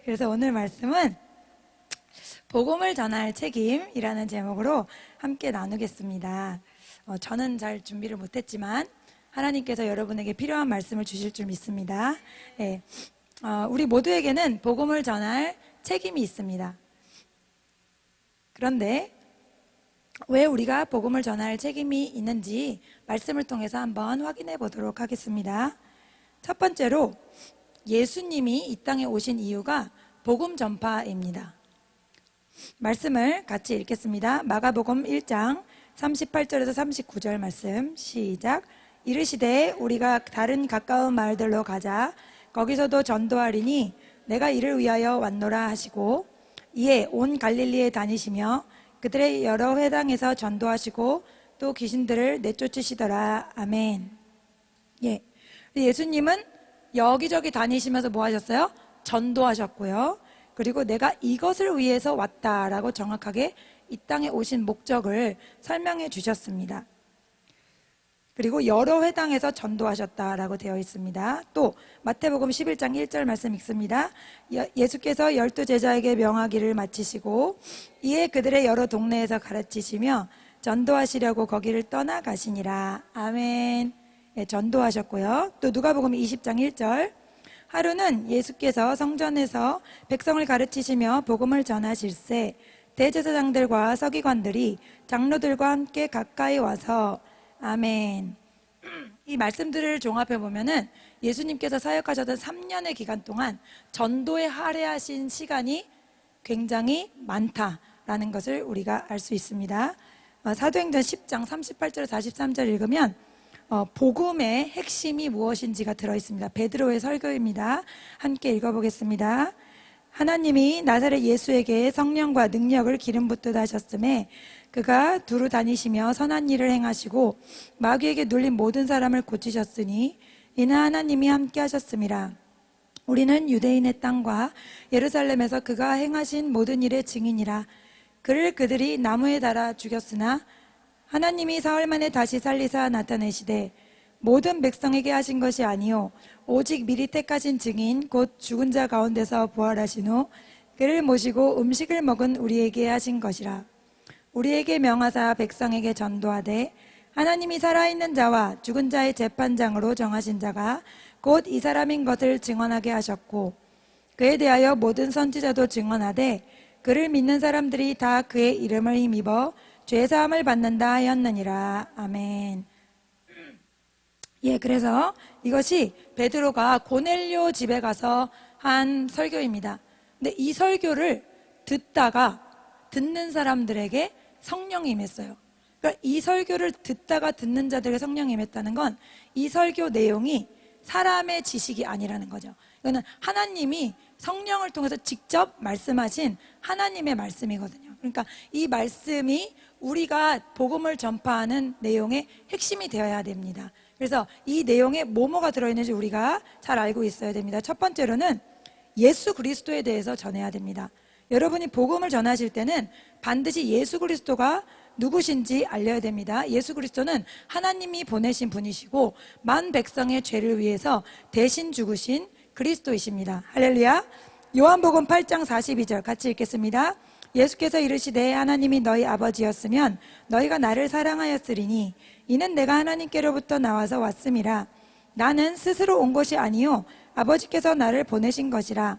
그래서 오늘 말씀은 복음을 전할 책임이라는 제목으로 함께 나누겠습니다. 저는 잘 준비를 못했지만 하나님께서 여러분에게 필요한 말씀을 주실 줄 믿습니다. 네. 우리 모두에게는 복음을 전할 책임이 있습니다. 그런데 왜 우리가 복음을 전할 책임이 있는지 말씀을 통해서 한번 확인해 보도록 하겠습니다. 첫 번째로 예수님이 이 땅에 오신 이유가 복음 전파입니다. 말씀을 같이 읽겠습니다. 마가복음 1장 38절에서 39절 말씀 시작. 이르시되 우리가 다른 가까운 마을들로 가자. 거기서도 전도하리니 내가 이를 위하여 왔노라 하시고 이에 온 갈릴리에 다니시며 그들의 여러 회당에서 전도하시고 또 귀신들을 내쫓으시더라. 아멘. 예수님은 여기저기 다니시면서 뭐 하셨어요? 전도하셨고요. 그리고 내가 이것을 위해서 왔다라고 정확하게 이 땅에 오신 목적을 설명해 주셨습니다. 그리고 여러 회당에서 전도하셨다라고 되어 있습니다. 또 마태복음 11장 1절 말씀 읽습니다. 예수께서 12제자에게 명하기를 마치시고 이에 그들의 여러 동네에서 가르치시며 전도하시려고 거기를 떠나가시니라. 아멘. 전도하셨고요. 또 누가복음 20장 1절 하루는 예수께서 성전에서 백성을 가르치시며 복음을 전하실세 대제사장들과 서기관들이 장로들과 함께 가까이 와서 아멘. 이 말씀들을 종합해 보면은 예수님께서 사역하셨던 3년의 기간 동안 전도에 할애하신 시간이 굉장히 많다라는 것을 우리가 알 수 있습니다. 사도행전 10장 38절 43절 읽으면 복음의 핵심이 무엇인지가 들어있습니다. 베드로의 설교입니다. 함께 읽어보겠습니다. 하나님이 나사렛 예수에게 성령과 능력을 기름 붓듯 하셨음에 그가 두루 다니시며 선한 일을 행하시고 마귀에게 눌린 모든 사람을 고치셨으니 이는 하나님이 함께 하셨음이라. 우리는 유대인의 땅과 예루살렘에서 그가 행하신 모든 일의 증인이라. 그를 그들이 나무에 달아 죽였으나 하나님이 사흘 만에 다시 살리사 나타내시되 모든 백성에게 하신 것이 아니요 오직 미리 택하신 증인 곧 죽은 자 가운데서 부활하신 후 그를 모시고 음식을 먹은 우리에게 하신 것이라. 우리에게 명하사 백성에게 전도하되 하나님이 살아있는 자와 죽은 자의 재판장으로 정하신 자가 곧 이 사람인 것을 증언하게 하셨고 그에 대하여 모든 선지자도 증언하되 그를 믿는 사람들이 다 그의 이름을 힘입어 죄사함을 받는다 하였느니라. 아멘. 그래서 이것이 베드로가 고넬료 집에 가서 한 설교입니다. 근데 이 설교를 듣는 사람들에게 성령이 임했어요. 그러니까 이 설교를 듣다가 듣는 자들에게 성령이 임했다는 건 이 설교 내용이 사람의 지식이 아니라는 거죠. 이거는 하나님이 성령을 통해서 직접 말씀하신 하나님의 말씀이거든요. 그러니까 이 말씀이 우리가 복음을 전파하는 내용의 핵심이 되어야 됩니다. 그래서 이 내용에 뭐가 들어있는지 우리가 잘 알고 있어야 됩니다. 첫 번째로는 예수 그리스도에 대해서 전해야 됩니다. 여러분이 복음을 전하실 때는 반드시 예수 그리스도가 누구신지 알려야 됩니다. 예수 그리스도는 하나님이 보내신 분이시고 만 백성의 죄를 위해서 대신 죽으신 그리스도이십니다. 할렐루야. 요한복음 8장 42절 같이 읽겠습니다. 예수께서 이르시되 하나님이 너희 아버지였으면 너희가 나를 사랑하였으리니 이는 내가 하나님께로부터 나와서 왔음이라. 나는 스스로 온 것이 아니요 아버지께서 나를 보내신 것이라.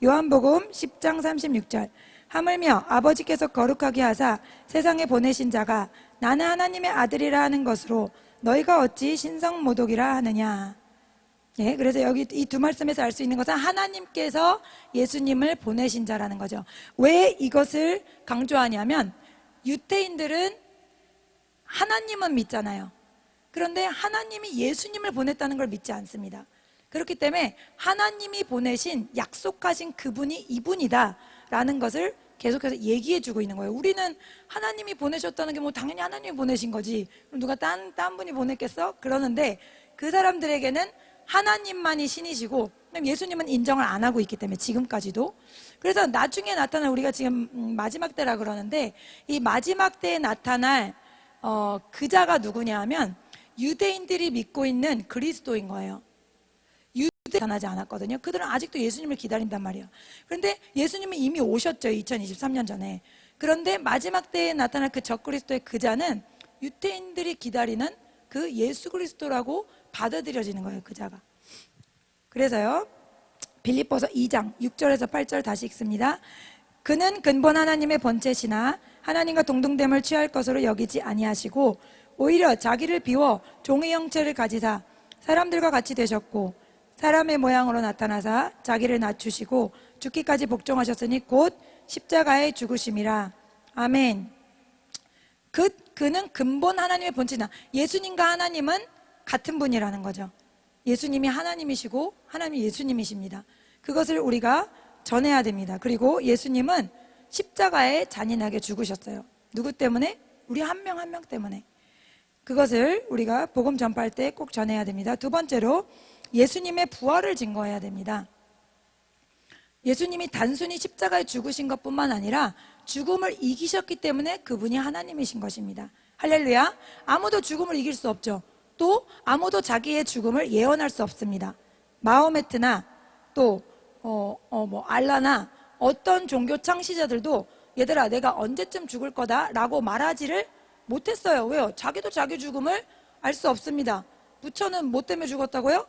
요한복음 10장 36절 하물며 아버지께서 거룩하게 하사 세상에 보내신 자가 나는 하나님의 아들이라 하는 것으로 너희가 어찌 신성모독이라 하느냐. 그래서 여기 이 두 말씀에서 알 수 있는 것은 하나님께서 예수님을 보내신 자라는 거죠. 왜 이것을 강조하냐면 유대인들은 하나님은 믿잖아요. 그런데 하나님이 예수님을 보냈다는 걸 믿지 않습니다. 그렇기 때문에 하나님이 보내신 약속하신 그분이 이분이다 라는 것을 계속해서 얘기해 주고 있는 거예요. 우리는 하나님이 보내셨다는 게 뭐 당연히 하나님이 보내신 거지 그럼 누가 딴 분이 보냈겠어? 그러는데 그 사람들에게는 하나님만이 신이시고 예수님은 인정을 안 하고 있기 때문에 지금까지도. 그래서 나중에 나타날 우리가 지금 마지막 때라 그러는데 이 마지막 때에 나타날 그자가 누구냐 하면 유대인들이 믿고 있는 그리스도인 거예요. 변하지 않았거든요. 그들은 아직도 예수님을 기다린단 말이에요. 그런데 예수님은 이미 오셨죠. 2023년 전에. 그런데 마지막 때에 나타날 그 적그리스도의 그자는 유대인들이 기다리는 그 예수 그리스도라고 받아들여지는 거예요. 그자가. 그래서요, 빌립보서 2장 6절에서 8절 다시 읽습니다. 그는 근본 하나님의 본체시나 하나님과 동등됨을 취할 것으로 여기지 아니하시고 오히려 자기를 비워 종의 형체를 가지사 사람들과 같이 되셨고 사람의 모양으로 나타나사 자기를 낮추시고 죽기까지 복종하셨으니 곧 십자가에 죽으심이라. 아멘. 그는 근본 하나님의 본체나 예수님과 하나님은 같은 분이라는 거죠. 예수님이 하나님이시고 하나님이 예수님이십니다. 그것을 우리가 전해야 됩니다. 그리고 예수님은 십자가에 잔인하게 죽으셨어요. 누구 때문에? 우리 한 명 한 명 때문에. 그것을 우리가 복음 전파할 때 꼭 전해야 됩니다. 두 번째로 예수님의 부활을 증거해야 됩니다. 예수님이 단순히 십자가에 죽으신 것뿐만 아니라 죽음을 이기셨기 때문에 그분이 하나님이신 것입니다. 할렐루야. 아무도 죽음을 이길 수 없죠. 또 아무도 자기의 죽음을 예언할 수 없습니다. 마호메트나 또 알라나 어떤 종교 창시자들도 얘들아 내가 언제쯤 죽을 거다 라고 말하지를 못했어요. 왜요? 자기도 자기 죽음을 알 수 없습니다. 부처는 뭐 때문에 죽었다고요?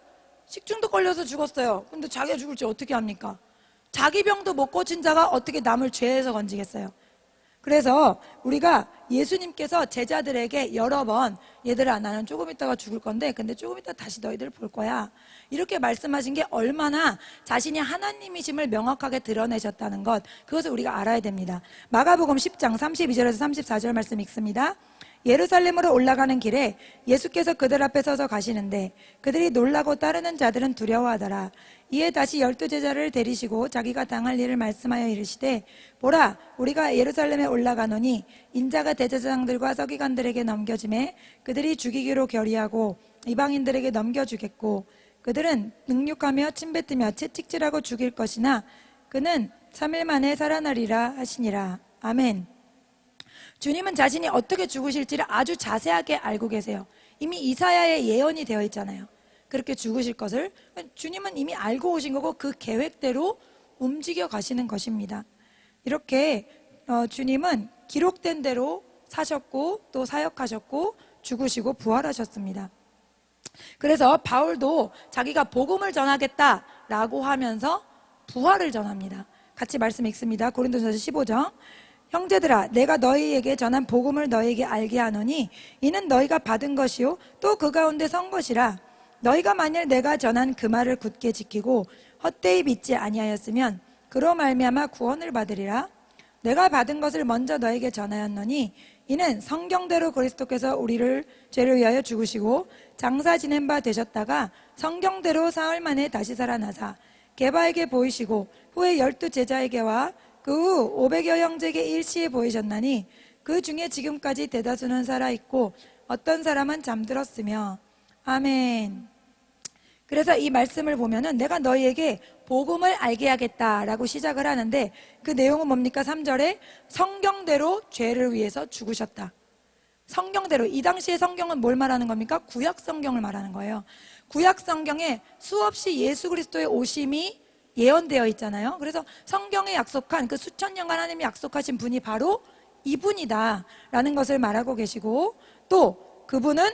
식중독 걸려서 죽었어요. 근데 자기가 죽을지 어떻게 합니까? 자기 병도 못 고친 자가 어떻게 남을 죄에서 건지겠어요? 그래서 우리가 예수님께서 제자들에게 여러 번 얘들아 나는 조금 있다가 죽을 건데 근데 조금 있다 다시 너희들 볼 거야 이렇게 말씀하신 게 얼마나 자신이 하나님이심을 명확하게 드러내셨다는 것, 그것을 우리가 알아야 됩니다. 마가복음 10장 32절에서 34절 말씀 읽습니다. 예루살렘으로 올라가는 길에 예수께서 그들 앞에 서서 가시는데 그들이 놀라고 따르는 자들은 두려워하더라. 이에 다시 12제자를 데리시고 자기가 당할 일을 말씀하여 이르시되 보라 우리가 예루살렘에 올라가노니 인자가 대제사장들과 서기관들에게 넘겨짐에 그들이 죽이기로 결의하고 이방인들에게 넘겨주겠고 그들은 능욕하며 침뱉으며 채찍질하고 죽일 것이나 그는 3일 만에 살아나리라 하시니라. 아멘. 주님은 자신이 어떻게 죽으실지를 아주 자세하게 알고 계세요. 이미 이사야의 예언이 되어 있잖아요. 그렇게 죽으실 것을 주님은 이미 알고 오신 거고 그 계획대로 움직여 가시는 것입니다. 이렇게 주님은 기록된 대로 사셨고 또 사역하셨고 죽으시고 부활하셨습니다. 그래서 바울도 자기가 복음을 전하겠다라고 하면서 부활을 전합니다. 같이 말씀 읽습니다. 고린도전서 15장. 형제들아 내가 너희에게 전한 복음을 너희에게 알게 하노니 이는 너희가 받은 것이요 또 그 가운데 선 것이라. 너희가 만일 내가 전한 그 말을 굳게 지키고 헛되이 믿지 아니하였으면 그로 말미암아 구원을 받으리라. 내가 받은 것을 먼저 너에게 전하였노니 이는 성경대로 그리스도께서 우리를 죄를 위하여 죽으시고 장사 지낸 바 되셨다가 성경대로 사흘 만에 다시 살아나사 게바에게 보이시고 후에 12제자에게와 그 후 500여 형제에게 일시에 보이셨나니 그 중에 지금까지 대다수는 살아있고 어떤 사람은 잠들었으며. 아멘. 그래서 이 말씀을 보면은 내가 너희에게 복음을 알게 하겠다라고 시작을 하는데 그 내용은 뭡니까? 3절에 성경대로 죄를 위해서 죽으셨다. 성경대로. 이 당시의 성경은 뭘 말하는 겁니까? 구약 성경을 말하는 거예요. 구약 성경에 수없이 예수 그리스도의 오심이 예언되어 있잖아요. 그래서 성경에 약속한 그 수천 년간 하나님이 약속하신 분이 바로 이분이다 라는 것을 말하고 계시고 또 그분은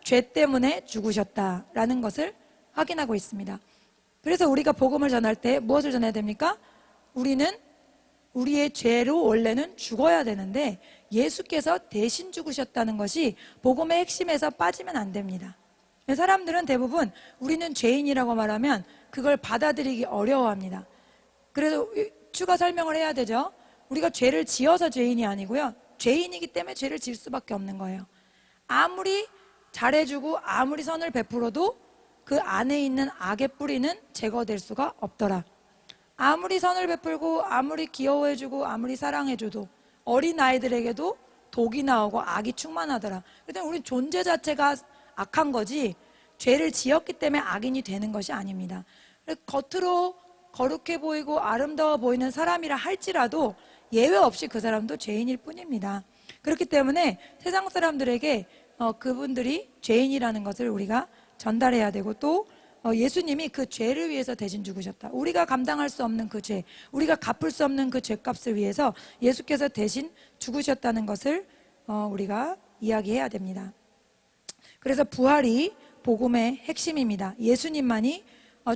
죄 때문에 죽으셨다라는 것을 확인하고 있습니다. 그래서 우리가 복음을 전할 때 무엇을 전해야 됩니까? 우리는 우리의 죄로 원래는 죽어야 되는데 예수께서 대신 죽으셨다는 것이 복음의 핵심에서 빠지면 안 됩니다. 사람들은 대부분 우리는 죄인이라고 말하면 그걸 받아들이기 어려워합니다. 그래서 추가 설명을 해야 되죠. 우리가 죄를 지어서 죄인이 아니고요. 죄인이기 때문에 죄를 지을 수밖에 없는 거예요. 아무리 잘해주고 아무리 선을 베풀어도 그 안에 있는 악의 뿌리는 제거될 수가 없더라. 아무리 선을 베풀고 아무리 귀여워해주고 아무리 사랑해줘도 어린아이들에게도 독이 나오고 악이 충만하더라. 그런데 우리 존재 자체가 악한 거지 죄를 지었기 때문에 악인이 되는 것이 아닙니다. 겉으로 거룩해 보이고 아름다워 보이는 사람이라 할지라도 예외 없이 그 사람도 죄인일 뿐입니다. 그렇기 때문에 세상 사람들에게 그분들이 죄인이라는 것을 우리가 전달해야 되고 또 예수님이 그 죄를 위해서 대신 죽으셨다. 우리가 감당할 수 없는 그 죄, 우리가 갚을 수 없는 그 죄값을 위해서 예수께서 대신 죽으셨다는 것을 우리가 이야기해야 됩니다. 그래서 부활이 복음의 핵심입니다. 예수님만이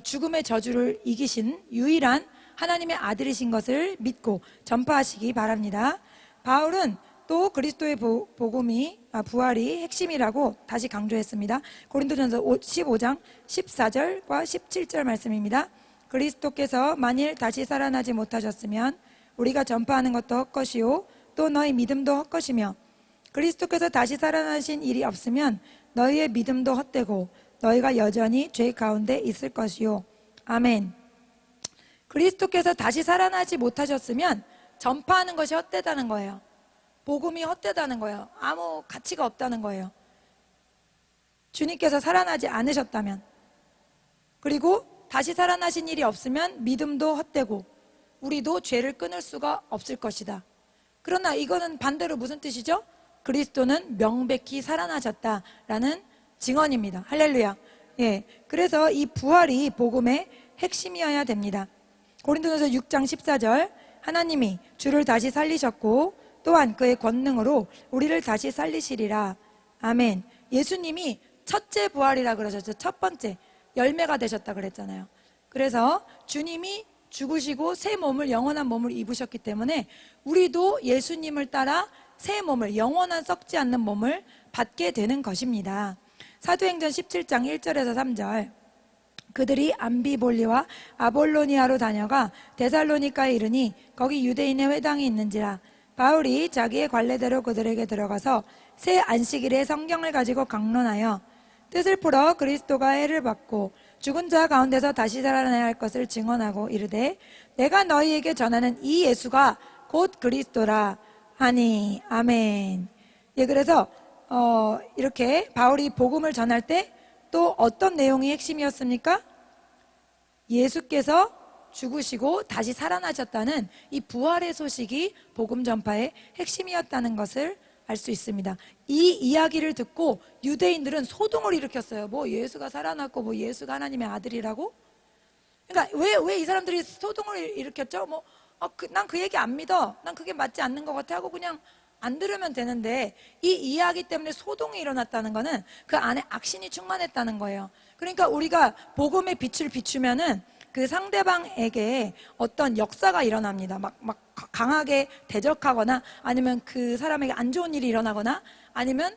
죽음의 저주를 이기신 유일한 하나님의 아들이신 것을 믿고 전파하시기 바랍니다. 바울은 또 그리스도의 복음이 부활이 핵심이라고 다시 강조했습니다. 고린도전서 15장 14절과 17절 말씀입니다. 그리스도께서 만일 다시 살아나지 못하셨으면 우리가 전파하는 것도 헛것이요 또 너희 믿음도 헛것이며 그리스도께서 다시 살아나신 일이 없으면 너희의 믿음도 헛되고 너희가 여전히 죄 가운데 있을 것이요. 아멘. 그리스도께서 다시 살아나지 못하셨으면 전파하는 것이 헛되다는 거예요. 복음이 헛되다는 거예요. 아무 가치가 없다는 거예요. 주님께서 살아나지 않으셨다면, 그리고 다시 살아나신 일이 없으면 믿음도 헛되고 우리도 죄를 끊을 수가 없을 것이다. 그러나 이거는 반대로 무슨 뜻이죠? 그리스도는 명백히 살아나셨다라는 증언입니다. 할렐루야. 예, 그래서 이 부활이 복음의 핵심이어야 됩니다. 고린도전서 6장 14절, 하나님이 주를 다시 살리셨고 또한 그의 권능으로 우리를 다시 살리시리라. 아멘. 예수님이 첫째 부활이라 그러셨죠. 첫 번째 열매가 되셨다 그랬잖아요. 그래서 주님이 죽으시고 새 몸을, 영원한 몸을 입으셨기 때문에 우리도 예수님을 따라 새 몸을, 영원한 썩지 않는 몸을 받게 되는 것입니다. 사도행전 17장 1절에서 3절, 그들이 암비볼리와 아볼로니아로 다녀가 데살로니카에 이르니 거기 유대인의 회당이 있는지라. 바울이 자기의 관례대로 그들에게 들어가서 새 안식일에 성경을 가지고 강론하여 뜻을 풀어 그리스도가 해를 받고 죽은 자 가운데서 다시 살아나야 할 것을 증언하고 이르되 내가 너희에게 전하는 이 예수가 곧 그리스도라 하니. 아멘. 예, 그래서 이렇게 바울이 복음을 전할 때 또 어떤 내용이 핵심이었습니까? 예수께서 죽으시고 다시 살아나셨다는 이 부활의 소식이 복음 전파의 핵심이었다는 것을 알 수 있습니다. 이 이야기를 듣고 유대인들은 소동을 일으켰어요. 뭐 예수가 살아났고 뭐 예수가 하나님의 아들이라고? 그러니까 왜 이 사람들이 소동을 일으켰죠? 난 그 얘기 안 믿어. 난 그게 맞지 않는 것 같아 하고 그냥 안 들으면 되는데, 이 이야기 때문에 소동이 일어났다는 것은 그 안에 악신이 충만했다는 거예요. 그러니까 우리가 복음의 빛을 비추면은 그 상대방에게 어떤 역사가 일어납니다. 막 강하게 대적하거나 아니면 그 사람에게 안 좋은 일이 일어나거나 아니면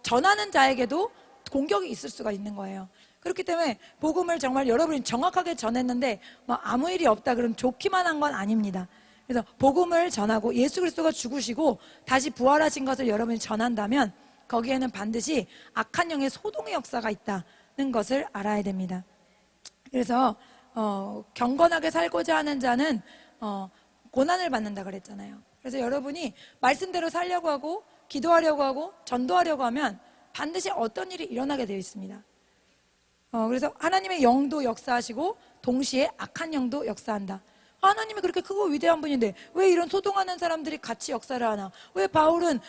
전하는 자에게도 공격이 있을 수가 있는 거예요. 그렇기 때문에 복음을 정말 여러분이 정확하게 전했는데 아무 일이 없다 그러면 좋기만 한 건 아닙니다. 그래서 복음을 전하고 예수 그리스도가 죽으시고 다시 부활하신 것을 여러분이 전한다면 거기에는 반드시 악한 영의 소동의 역사가 있다는 것을 알아야 됩니다. 그래서 경건하게 살고자 하는 자는 고난을 받는다 그랬잖아요. 그래서 여러분이 말씀대로 살려고 하고 기도하려고 하고 전도하려고 하면 반드시 어떤 일이 일어나게 되어 있습니다. 그래서 하나님의 영도 역사하시고 동시에 악한 영도 역사한다. 하나님이 그렇게 크고 위대한 분인데 왜 이런 소동하는 사람들이 같이 역사를 하나? 왜 바울은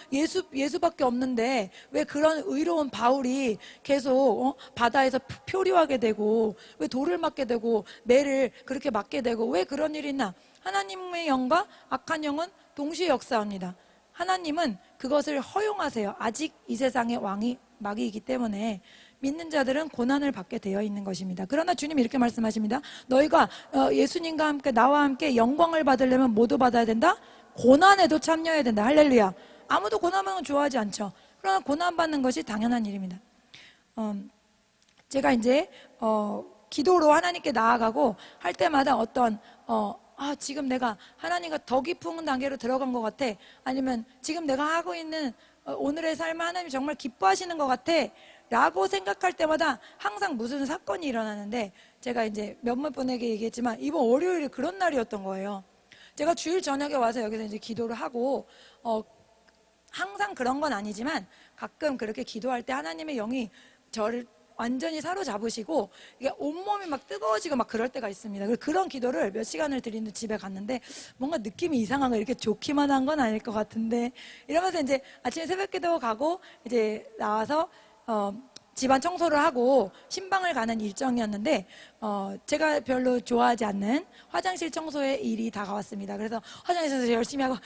예수밖에 없는데 왜 그런 의로운 바울이 계속 바다에서 표류하게 되고 왜 돌을 맞게 되고 매를 그렇게 맞게 되고 왜 그런 일이 있나? 하나님의 영과 악한 영은 동시에 역사합니다. 하나님은 그것을 허용하세요. 아직 이 세상의 왕이 마귀이기 때문에 믿는 자들은 고난을 받게 되어 있는 것입니다. 그러나 주님이 이렇게 말씀하십니다. 너희가 예수님과 함께 나와 함께 영광을 받으려면 뭐도 받아야 된다? 고난에도 참여해야 된다. 할렐루야. 아무도 고난을 좋아하지 않죠. 그러나 고난받는 것이 당연한 일입니다. 제가 이제 기도로 하나님께 나아가고 할 때마다 어떤 지금 내가 하나님과 더 깊은 단계로 들어간 것 같아, 아니면 지금 내가 하고 있는 오늘의 삶을 하나님이 정말 기뻐하시는 것 같아 라고 생각할 때마다 항상 무슨 사건이 일어나는데, 제가 이제 몇몇 분에게 얘기했지만 이번 월요일이 그런 날이었던 거예요. 제가 주일 저녁에 와서 여기서 이제 기도를 하고 항상 그런 건 아니지만 가끔 그렇게 기도할 때 하나님의 영이 저를 완전히 사로잡으시고 이게 온몸이 막 뜨거워지고 막 그럴 때가 있습니다. 그런 기도를 몇 시간을 드리는 집에 갔는데 뭔가 느낌이 이상한 거, 이렇게 좋기만 한 건 아닐 것 같은데 이러면서 이제 아침에 새벽 기도 가고 이제 나와서 집안 청소를 하고 신방을 가는 일정이었는데 제가 별로 좋아하지 않는 화장실 청소의 일이 다가왔습니다. 그래서 화장실에서 열심히 하고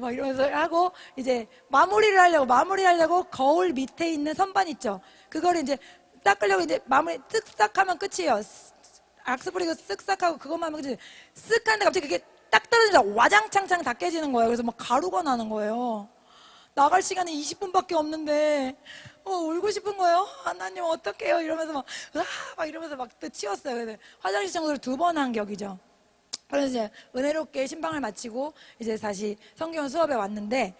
막 이러면서 하고 이제 마무리하려고 거울 밑에 있는 선반 있죠. 그거를 이제 닦으려고 이제 마무리 쓱싹 하면 끝이에요. 악스 뿌리고 쓱싹 하고 그것만 하면 끝이에요. 쓱 하는데 갑자기 그게 딱 떨어지자 와장창창 다 깨지는 거예요. 그래서 막 가루가 나는 거예요. 나갈 시간이 20분밖에 없는데 울고 싶은 거예요. 하나님 어떡해요 이러면서 막 이러면서 막 또 치웠어요. 그래서 화장실 청소를 2번 한 격이죠. 그래서 이제 은혜롭게 신방을 마치고 이제 다시 성경 수업에 왔는데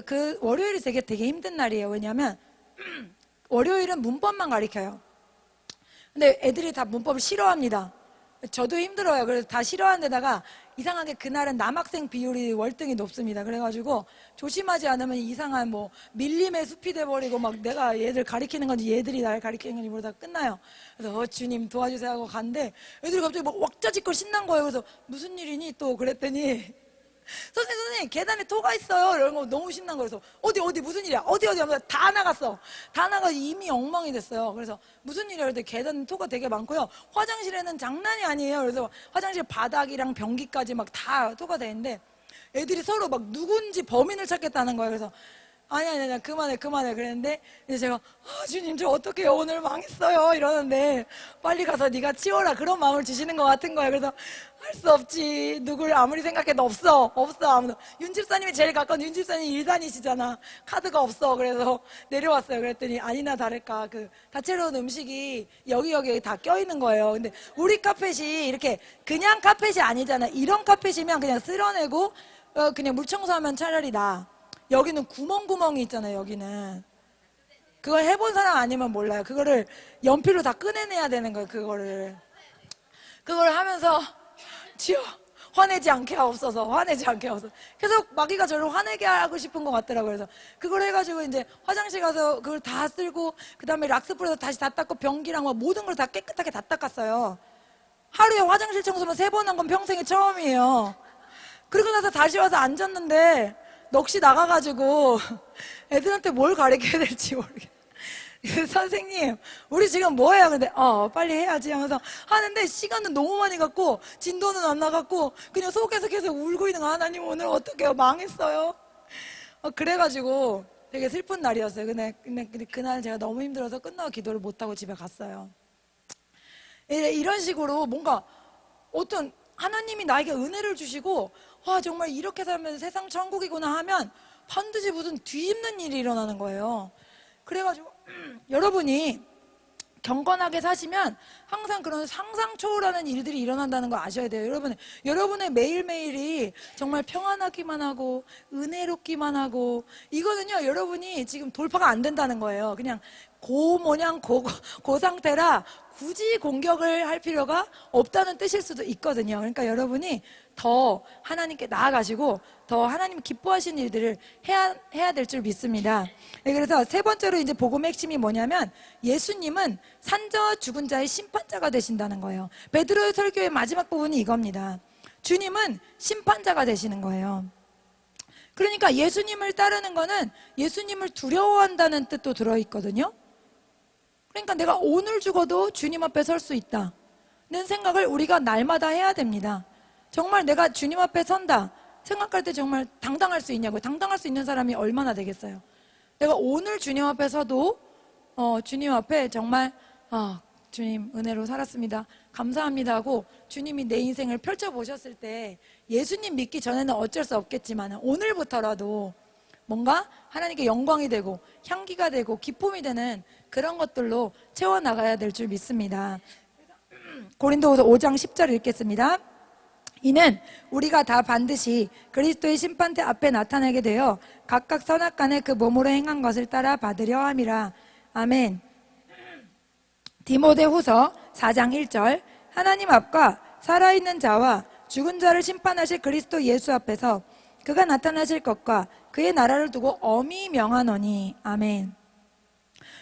그 월요일이 되게 힘든 날이에요. 왜냐하면 월요일은 문법만 가르쳐요. 근데 애들이 다 문법을 싫어합니다. 저도 힘들어요. 그래서 다 싫어하는 데다가 이상하게 그날은 남학생 비율이 월등히 높습니다. 그래가지고 조심하지 않으면 이상한 밀림의 숲이 돼버리고 막 내가 얘들 가리키는 건지 얘들이 나를 가리키는 건지 모르다 끝나요. 그래서 주님 도와주세요 하고 갔는데 애들이 갑자기 막 왁자지껄 신난 거예요. 그래서 무슨 일이니 또 그랬더니 선생님 계단에 토가 있어요. 이런 거 너무 신난 거예요. 그래서 어디 무슨 일이야? 어디 하면서 다 나갔어. 다 나가서 이미 엉망이 됐어요. 그래서 무슨 일이야? 그랬더니 계단에 토가 되게 많고요. 화장실에는 장난이 아니에요. 그래서 화장실 바닥이랑 변기까지 막 다 토가 되는데 애들이 서로 막 누군지 범인을 찾겠다는 거예요. 그래서 아니 그만해 그랬는데 이제 제가 주님 저 어떡해요 오늘 망했어요 이러는데 빨리 가서 네가 치워라 그런 마음을 주시는 것 같은 거예요. 그래서 할 수 없지 누굴 아무리 생각해도 없어 아무도. 윤 집사님이 제일 가까운 윤 집사님이 일 다니시잖아. 카드가 없어. 그래서 내려왔어요. 그랬더니 아니나 다를까 그 다채로운 음식이 여기 다 껴있는 거예요. 근데 우리 카펫이 이렇게 그냥 카펫이 아니잖아. 이런 카펫이면 그냥 쓸어내고 그냥 물 청소하면 차라리 나. 여기는 구멍이 있잖아요. 여기는 그걸 해본 사람 아니면 몰라요. 그거를 연필로 다 꺼내내야 되는 거예요. 그걸 하면서 지어 화내지 않게 하옵소서. 계속 마귀가 저를 화내게 하고 싶은 것 같더라고요. 그래서 그걸 해가지고 이제 화장실 가서 그걸 다 쓸고 그 다음에 락스 뿌려서 다시 다 닦고 변기랑 모든 걸 다 깨끗하게 다 닦았어요. 하루에 화장실 청소만 3번 한 건 평생에 처음이에요. 그리고 나서 다시 와서 앉았는데 넋이 나가가지고 애들한테 뭘 가르쳐야 될지 모르겠어요. 선생님 우리 지금 뭐해요? 근데 빨리 해야지 하면서 하는데 시간은 너무 많이 갔고 진도는 안 나갔고 그냥 속에서 계속 울고 있는 거야. 하나님 오늘 어떡해요? 망했어요. 그래가지고 되게 슬픈 날이었어요. 근데 그날 제가 너무 힘들어서 끝나고 기도를 못하고 집에 갔어요. 이런 식으로 뭔가 어떤 하나님이 나에게 은혜를 주시고 정말 이렇게 살면 세상 천국이구나 하면 반드시 무슨 뒤집는 일이 일어나는 거예요. 그래가지고 여러분이 경건하게 사시면 항상 그런 상상 초월하는 일들이 일어난다는 거 아셔야 돼요. 여러분의 매일매일이 정말 평안하기만 하고 은혜롭기만 하고 이거는요 여러분이 지금 돌파가 안 된다는 거예요. 그냥 고 상태라 굳이 공격을 할 필요가 없다는 뜻일 수도 있거든요. 그러니까 여러분이 더 하나님께 나아가시고 더 하나님 기뻐하시는 일들을 해야 될 줄 믿습니다. 그래서 3번째로 이제 복음의 핵심이 뭐냐면 예수님은 산자와 죽은 자의 심판자가 되신다는 거예요. 베드로의 설교의 마지막 부분이 이겁니다. 주님은 심판자가 되시는 거예요. 그러니까 예수님을 따르는 거는 예수님을 두려워한다는 뜻도 들어있거든요. 그러니까 내가 오늘 죽어도 주님 앞에 설 수 있다는 생각을 우리가 날마다 해야 됩니다. 정말 내가 주님 앞에 선다 생각할 때 정말 당당할 수 있냐고요. 당당할 수 있는 사람이 얼마나 되겠어요. 내가 오늘 주님 앞에 서도 주님 앞에 정말 주님 은혜로 살았습니다 감사합니다 하고 주님이 내 인생을 펼쳐보셨을 때 예수님 믿기 전에는 어쩔 수 없겠지만 오늘부터라도 뭔가 하나님께 영광이 되고 향기가 되고 기쁨이 되는 그런 것들로 채워나가야 될 줄 믿습니다. 고린도후서 5장 10절 읽겠습니다. 이는 우리가 다 반드시 그리스도의 심판대 앞에 나타나게 되어 각각 선악간에 그 몸으로 행한 것을 따라 받으려 함이라. 아멘. 디모데후서 4장 1절 하나님 앞과 살아있는 자와 죽은 자를 심판하실 그리스도 예수 앞에서 그가 나타나실 것과 그의 나라를 두고 엄히 명하노니. 아멘.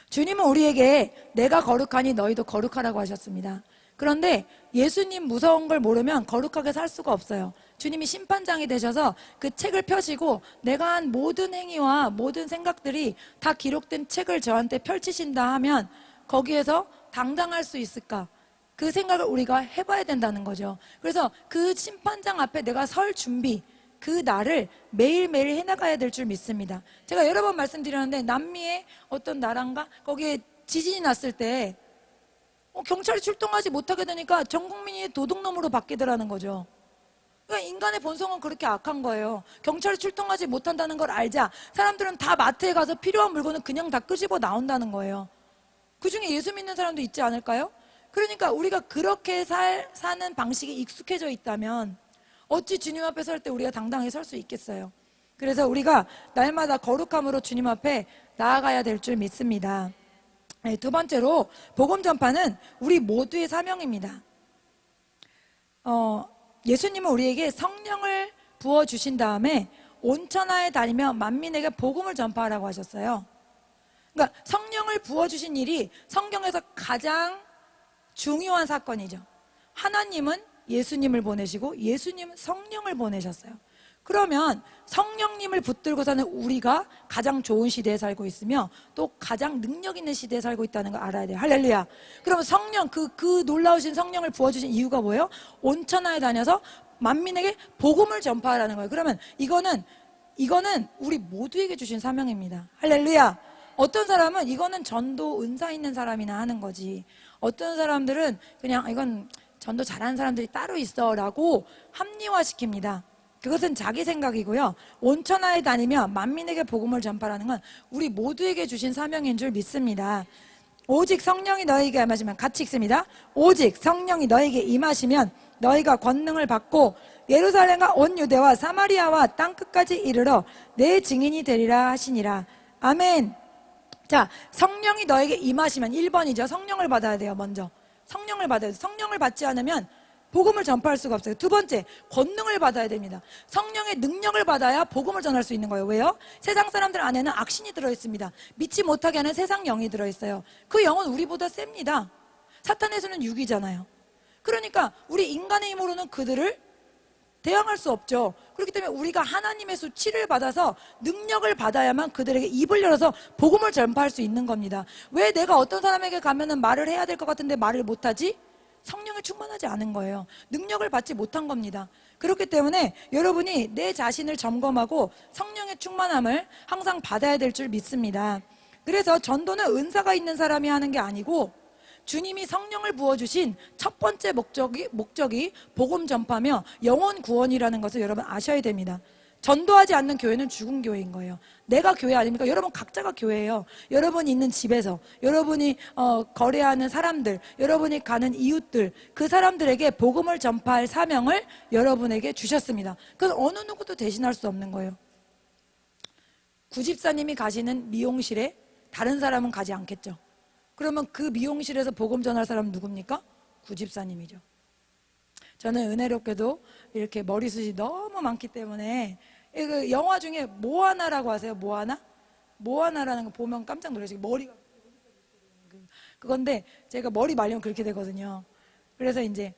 주님은 우리에게 내가 거룩하니 너희도 거룩하라고 하셨습니다. 그런데 예수님 무서운 걸 모르면 거룩하게 살 수가 없어요. 주님이 심판장이 되셔서 그 책을 펴시고 내가 한 모든 행위와 모든 생각들이 다 기록된 책을 저한테 펼치신다 하면 거기에서 당당할 수 있을까? 그 생각을 우리가 해봐야 된다는 거죠. 그래서 그 심판장 앞에 내가 설 준비, 그 날을 매일매일 해나가야 될 줄 믿습니다. 제가 여러 번 말씀드렸는데 남미의 어떤 나라인가 거기에 지진이 났을 때 경찰이 출동하지 못하게 되니까 전 국민이 도둑놈으로 바뀌더라는 거죠. 그러니까 인간의 본성은 그렇게 악한 거예요. 경찰이 출동하지 못한다는 걸 알자 사람들은 다 마트에 가서 필요한 물건을 그냥 다 끄집어 나온다는 거예요. 그 중에 예수 믿는 사람도 있지 않을까요? 그러니까 우리가 그렇게 사는 방식이 익숙해져 있다면 어찌 주님 앞에 설 때 우리가 당당하게 설 수 있겠어요. 그래서 우리가 날마다 거룩함으로 주님 앞에 나아가야 될 줄 믿습니다. 네, 두 번째로 복음 전파는 우리 모두의 사명입니다. 예수님은 우리에게 성령을 부어주신 다음에 온 천하에 다니며 만민에게 복음을 전파하라고 하셨어요. 그러니까 성령을 부어주신 일이 성경에서 가장 중요한 사건이죠. 하나님은 예수님을 보내시고 예수님은 성령을 보내셨어요. 그러면 성령님을 붙들고 사는 우리가 가장 좋은 시대에 살고 있으며 또 가장 능력 있는 시대에 살고 있다는 걸 알아야 돼요. 할렐루야. 그러면 성령, 그 놀라우신 성령을 부어주신 이유가 뭐예요? 온 천하에 다녀서 만민에게 복음을 전파하라는 거예요. 그러면 이거는 우리 모두에게 주신 사명입니다. 할렐루야. 어떤 사람은 이거는 전도 은사 있는 사람이나 하는 거지, 어떤 사람들은 그냥 이건 전도 잘하는 사람들이 따로 있어 라고 합리화시킵니다. 그것은 자기 생각이고요. 온 천하에 다니며 만민에게 복음을 전파하는 건 우리 모두에게 주신 사명인 줄 믿습니다. 오직 성령이 너희에게 임하시면, 같이 읽습니다. 오직 성령이 너희에게 임하시면 너희가 권능을 받고 예루살렘과 온 유대와 사마리아와 땅끝까지 이르러 내 증인이 되리라 하시니라. 아멘. 자, 성령이 너에게 임하시면 1번이죠. 성령을 받아야 돼요. 먼저 성령을 받아야 돼요. 성령을 받지 않으면 복음을 전파할 수가 없어요. 두 번째, 권능을 받아야 됩니다. 성령의 능력을 받아야 복음을 전할 수 있는 거예요. 왜요? 세상 사람들 안에는 악신이 들어있습니다. 믿지 못하게 하는 세상 영이 들어있어요. 그 영은 우리보다 셉니다. 사탄의 수는 6이잖아요. 그러니까 우리 인간의 힘으로는 그들을 대항할 수 없죠. 그렇기 때문에 우리가 하나님의 수 7을 받아서 능력을 받아야만 그들에게 입을 열어서 복음을 전파할 수 있는 겁니다. 왜 내가 어떤 사람에게 가면은 말을 해야 될 것 같은데 말을 못하지? 성령에 충만하지 않은 거예요. 능력을 받지 못한 겁니다. 그렇기 때문에 여러분이 내 자신을 점검하고 성령의 충만함을 항상 받아야 될 줄 믿습니다. 그래서 전도는 은사가 있는 사람이 하는 게 아니고 주님이 성령을 부어주신 첫 번째 목적이 복음 전파며 영혼 구원이라는 것을 여러분 아셔야 됩니다. 전도하지 않는 교회는 죽은 교회인 거예요. 내가 교회 아닙니까? 여러분 각자가 교회예요. 여러분이 있는 집에서, 여러분이 거래하는 사람들, 여러분이 가는 이웃들, 그 사람들에게 복음을 전파할 사명을 여러분에게 주셨습니다. 그건 어느 누구도 대신할 수 없는 거예요. 구집사님이 가시는 미용실에 다른 사람은 가지 않겠죠. 그러면 그 미용실에서 복음 전할 사람은 누굽니까? 구집사님이죠. 저는 은혜롭게도 이렇게 머리숱이 너무 많기 때문에 그 영화 중에 모아나라고 아세요? 모아나라는 거 보면 깜짝 놀라시고, 머리가 그건데 제가 머리 말리면 그렇게 되거든요. 그래서 이제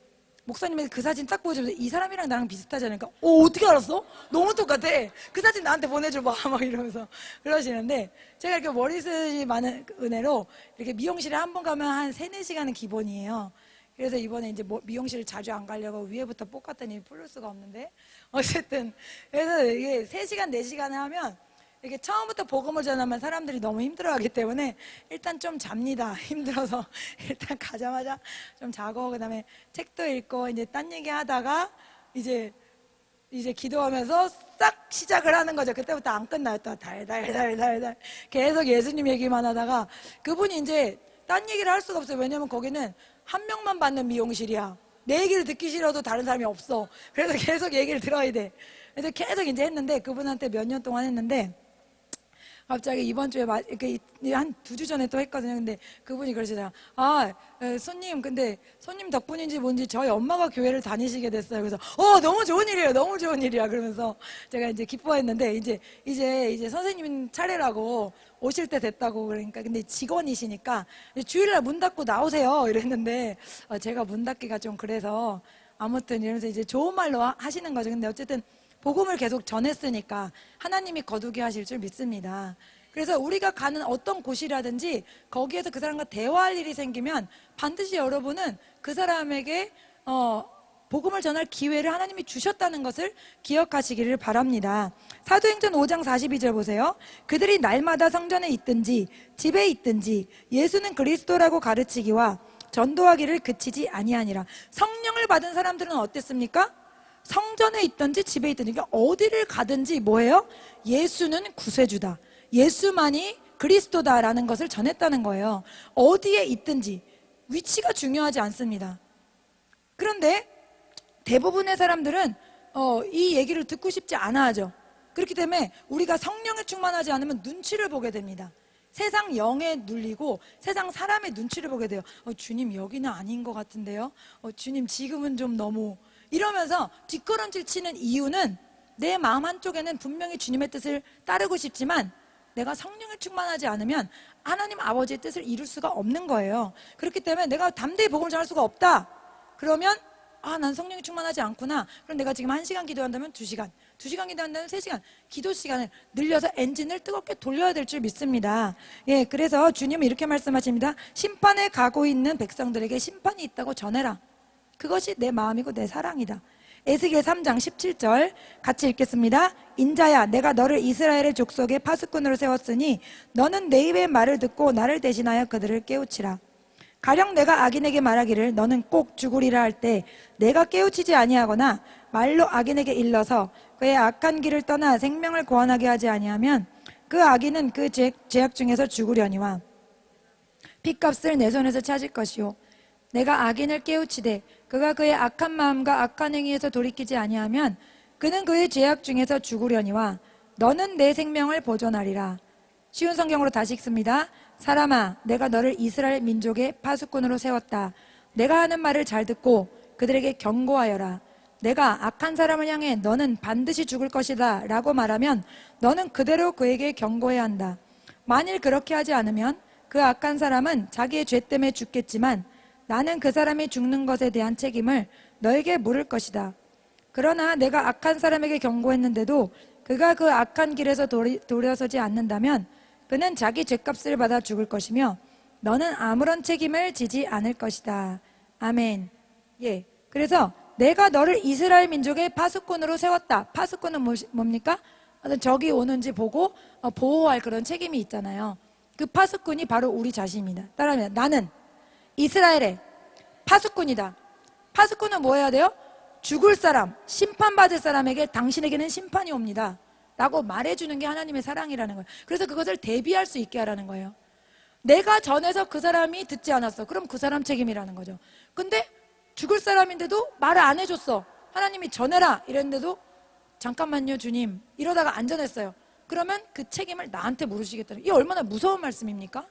목사님이 그 사진 딱 보여주면서 이 사람이랑 나랑 비슷하지 않으니까 어떻게 알았어? 너무 똑같아. 그 사진 나한테 보내줘봐 막 이러면서 그러시는데, 제가 이렇게 머리숱이 많은 은혜로 이렇게 미용실에 한 번 가면 한 3-4시간은 기본이에요. 그래서 이번에 이제 미용실을 자주 안 가려고 위에부터 볶았더니 풀을 수가 없는데, 어쨌든 그래서 이게 3시간 4시간을 하면 이렇게 처음부터 복음을 전하면 사람들이 너무 힘들어하기 때문에 일단 좀 잡니다. 힘들어서 일단 가자마자 좀 자고, 그다음에 책도 읽고 이제 딴 얘기하다가 이제 기도하면서 싹 시작을 하는 거죠. 그때부터 안 끝나요. 또 달달달달달 계속 예수님 얘기만 하다가, 그분이 이제 딴 얘기를 할 수가 없어요. 왜냐면 거기는 한 명만 받는 미용실이야. 내 얘기를 듣기 싫어도 다른 사람이 없어. 그래서 계속 얘기를 들어야 돼. 그래서 계속 이제 했는데, 그분한테 몇 년 동안 했는데 갑자기 이번 주에 이렇게 한 2주 전에 또 했거든요. 근데 그분이 그러시더라고요. 손님, 근데 손님 덕분인지 뭔지 저희 엄마가 교회를 다니시게 됐어요. 그래서 너무 좋은 일이에요. 너무 좋은 일이야. 그러면서 제가 이제 기뻐했는데 이제 선생님 차례라고 오실 때 됐다고. 그러니까 근데 직원이시니까 주일날 문 닫고 나오세요 이랬는데 제가 문 닫기가 좀 그래서 아무튼 이러면서 이제 좋은 말로 하시는 거죠. 근데 어쨌든 복음을 계속 전했으니까 하나님이 거두게 하실 줄 믿습니다. 그래서 우리가 가는 어떤 곳이라든지 거기에서 그 사람과 대화할 일이 생기면 반드시 여러분은 그 사람에게 복음을 전할 기회를 하나님이 주셨다는 것을 기억하시기를 바랍니다. 사도행전 5장 42절 보세요. 그들이 날마다 성전에 있든지 집에 있든지 예수는 그리스도라고 가르치기와 전도하기를 그치지 아니하니라. 성령을 받은 사람들은 어땠습니까? 성전에 있든지 집에 있든지, 그러니까 어디를 가든지 뭐예요? 예수는 구세주다, 예수만이 그리스도다라는 것을 전했다는 거예요. 어디에 있든지 위치가 중요하지 않습니다. 그런데 대부분의 사람들은 이 얘기를 듣고 싶지 않아 하죠. 그렇기 때문에 우리가 성령에 충만하지 않으면 눈치를 보게 됩니다. 세상 영에 눌리고 세상 사람의 눈치를 보게 돼요. 주님 여기는 아닌 것 같은데요. 주님 지금은 좀 너무, 이러면서 뒷걸음질 치는 이유는 내 마음 한쪽에는 분명히 주님의 뜻을 따르고 싶지만 내가 성령에 충만하지 않으면 하나님 아버지의 뜻을 이룰 수가 없는 거예요. 그렇기 때문에 내가 담대히 복음을 전할 수가 없다. 그러면 난 성령이 충만하지 않구나. 그럼 내가 지금 1시간 기도한다면 2시간, 2시간 기도한다면 3시간, 기도 시간을 늘려서 엔진을 뜨겁게 돌려야 될 줄 믿습니다. 예, 그래서 주님은 이렇게 말씀하십니다. 심판에 가고 있는 백성들에게 심판이 있다고 전해라. 그것이 내 마음이고 내 사랑이다. 에스겔 3장 17절 같이 읽겠습니다. 인자야, 내가 너를 이스라엘의 족속의 파수꾼으로 세웠으니 너는 내 입의 말을 듣고 나를 대신하여 그들을 깨우치라. 가령 내가 악인에게 말하기를 너는 꼭 죽으리라 할 때 내가 깨우치지 아니하거나 말로 악인에게 일러서 그의 악한 길을 떠나 생명을 구원하게 하지 아니하면 그 악인은 그 죄악 중에서 죽으려니와 핏값을 내 손에서 찾을 것이요 내가 악인을 깨우치되 그가 그의 악한 마음과 악한 행위에서 돌이키지 아니하면 그는 그의 죄악 중에서 죽으려니와 너는 내 생명을 보존하리라. 쉬운 성경으로 다시 읽습니다. 사람아, 내가 너를 이스라엘 민족의 파수꾼으로 세웠다. 내가 하는 말을 잘 듣고 그들에게 경고하여라. 내가 악한 사람을 향해 너는 반드시 죽을 것이다 라고 말하면 너는 그대로 그에게 경고해야 한다. 만일 그렇게 하지 않으면 그 악한 사람은 자기의 죄 때문에 죽겠지만 나는 그 사람이 죽는 것에 대한 책임을 너에게 물을 것이다. 그러나 내가 악한 사람에게 경고했는데도 그가 그 악한 길에서 돌아서지 않는다면 그는 자기 죄값을 받아 죽을 것이며 너는 아무런 책임을 지지 않을 것이다. 아멘. 예. 그래서 내가 너를 이스라엘 민족의 파수꾼으로 세웠다. 파수꾼은 뭡니까? 적이 오는지 보고 보호할 그런 책임이 있잖아요. 그 파수꾼이 바로 우리 자신입니다. 따라합니다. 나는 이스라엘의 파수꾼이다. 파수꾼은 뭐 해야 돼요? 죽을 사람, 심판받을 사람에게 당신에게는 심판이 옵니다 라고 말해주는 게 하나님의 사랑이라는 거예요. 그래서 그것을 대비할 수 있게 하라는 거예요. 내가 전해서 그 사람이 듣지 않았어. 그럼 그 사람 책임이라는 거죠. 근데 죽을 사람인데도 말을 안 해줬어. 하나님이 전해라 이랬는데도 잠깐만요 주님 이러다가 안 전했어요. 그러면 그 책임을 나한테 물으시겠다는, 이 얼마나 무서운 말씀입니까?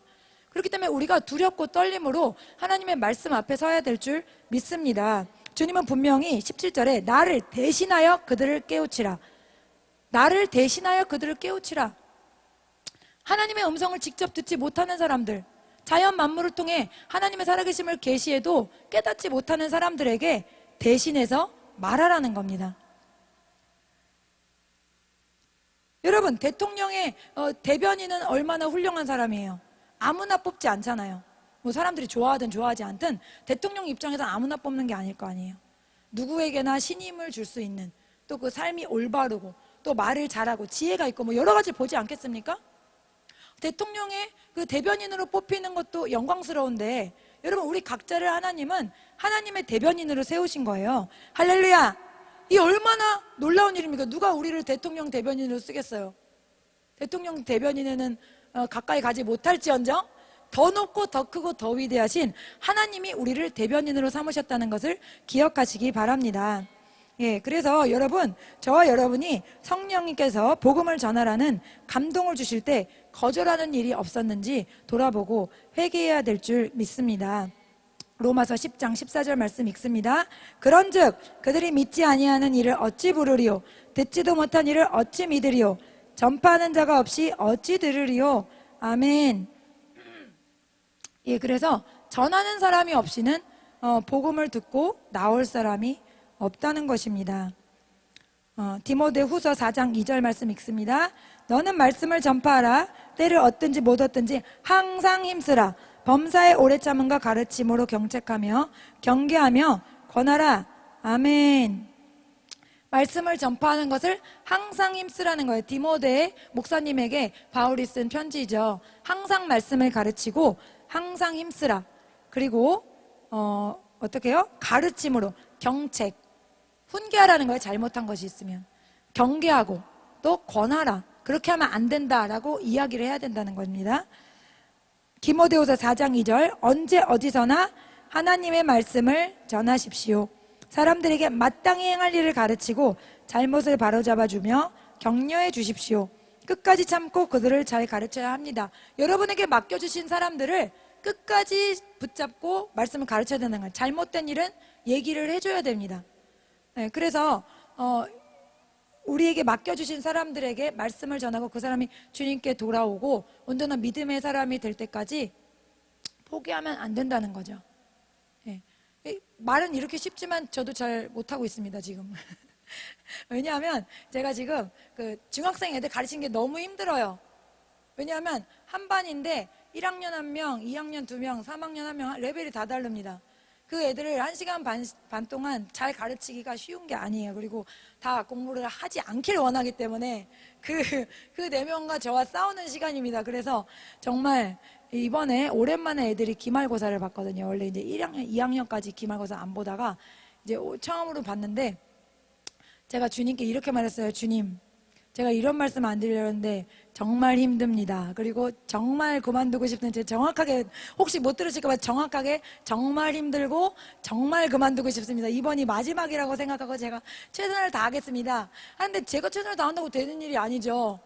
그렇기 때문에 우리가 두렵고 떨림으로 하나님의 말씀 앞에 서야 될 줄 믿습니다. 주님은 분명히 17절에 나를 대신하여 그들을 깨우치라. 나를 대신하여 그들을 깨우치라. 하나님의 음성을 직접 듣지 못하는 사람들, 자연 만물을 통해 하나님의 살아계심을 계시해도 깨닫지 못하는 사람들에게 대신해서 말하라는 겁니다. 여러분, 대통령의 대변인은 얼마나 훌륭한 사람이에요. 아무나 뽑지 않잖아요. 뭐 사람들이 좋아하든 좋아하지 않든 대통령 입장에서 아무나 뽑는 게 아닐 거 아니에요. 누구에게나 신임을 줄 수 있는, 또 그 삶이 올바르고 또 말을 잘하고 지혜가 있고 뭐 여러 가지 보지 않겠습니까? 대통령의 그 대변인으로 뽑히는 것도 영광스러운데 여러분, 우리 각자를 하나님은 하나님의 대변인으로 세우신 거예요. 할렐루야! 이 얼마나 놀라운 일입니까? 누가 우리를 대통령 대변인으로 쓰겠어요? 대통령 대변인에는 가까이 가지 못할지언정 더 높고 더 크고 더 위대하신 하나님이 우리를 대변인으로 삼으셨다는 것을 기억하시기 바랍니다. 예, 그래서 여러분, 저와 여러분이 성령님께서 복음을 전하라는 감동을 주실 때 거절하는 일이 없었는지 돌아보고 회개해야 될 줄 믿습니다. 로마서 10장 14절 말씀 읽습니다. 그런즉 그들이 믿지 아니하는 일을 어찌 부르리요? 듣지도 못한 일을 어찌 믿으리요? 전파하는 자가 없이 어찌 들으리요? 아멘. 예, 그래서 전하는 사람이 없이는 복음을 듣고 나올 사람이 없다는 것입니다. 디모데후서 4장 2절 말씀 읽습니다. 너는 말씀을 전파하라. 때를 얻든지 못 얻든지 항상 힘쓰라. 범사의 오래 참음과 가르침으로 경책하며 경계하며 권하라. 아멘. 말씀을 전파하는 것을 항상 힘쓰라는 거예요. 디모데 목사님에게 바울이 쓴 편지죠. 항상 말씀을 가르치고 항상 힘쓰라. 그리고 어떻게 해요? 가르침으로 경책, 훈계하라는 거예요. 잘못한 것이 있으면 경계하고 또 권하라. 그렇게 하면 안 된다라고 이야기를 해야 된다는 겁니다. 디모데후서 4장 2절 언제 어디서나 하나님의 말씀을 전하십시오. 사람들에게 마땅히 행할 일을 가르치고 잘못을 바로잡아주며 격려해 주십시오. 끝까지 참고 그들을 잘 가르쳐야 합니다. 여러분에게 맡겨주신 사람들을 끝까지 붙잡고 말씀을 가르쳐야 되는 거예요. 잘못된 일은 얘기를 해줘야 됩니다. 네, 그래서 우리에게 맡겨주신 사람들에게 말씀을 전하고 그 사람이 주님께 돌아오고 온전한 믿음의 사람이 될 때까지 포기하면 안 된다는 거죠. 네. 말은 이렇게 쉽지만 저도 잘 못하고 있습니다 지금. 왜냐하면 제가 지금 그 중학생 애들 가르치는 게 너무 힘들어요. 왜냐하면 한 반인데 1학년 1명, 2학년 2명, 3학년 1명 레벨이 다 다릅니다. 그 애들을 1시간 반 동안 잘 가르치기가 쉬운 게 아니에요. 그리고 다 공부를 하지 않기를 원하기 때문에 그 4명과 저와 싸우는 시간입니다. 그래서 정말 이번에 오랜만에 애들이 기말고사를 봤거든요. 원래 이제 1학년, 2학년까지 기말고사 안 보다가 이제 처음으로 봤는데 제가 주님께 이렇게 말했어요. 주님, 제가 이런 말씀 안 드리려는데 정말 힘듭니다. 그리고 정말 그만두고 싶은데 정확하게 혹시 못 들으실까 봐 정확하게 정말 힘들고 정말 그만두고 싶습니다. 이번이 마지막이라고 생각하고 제가 최선을 다하겠습니다. 하는데 제가 최선을 다한다고 되는 일이 아니죠.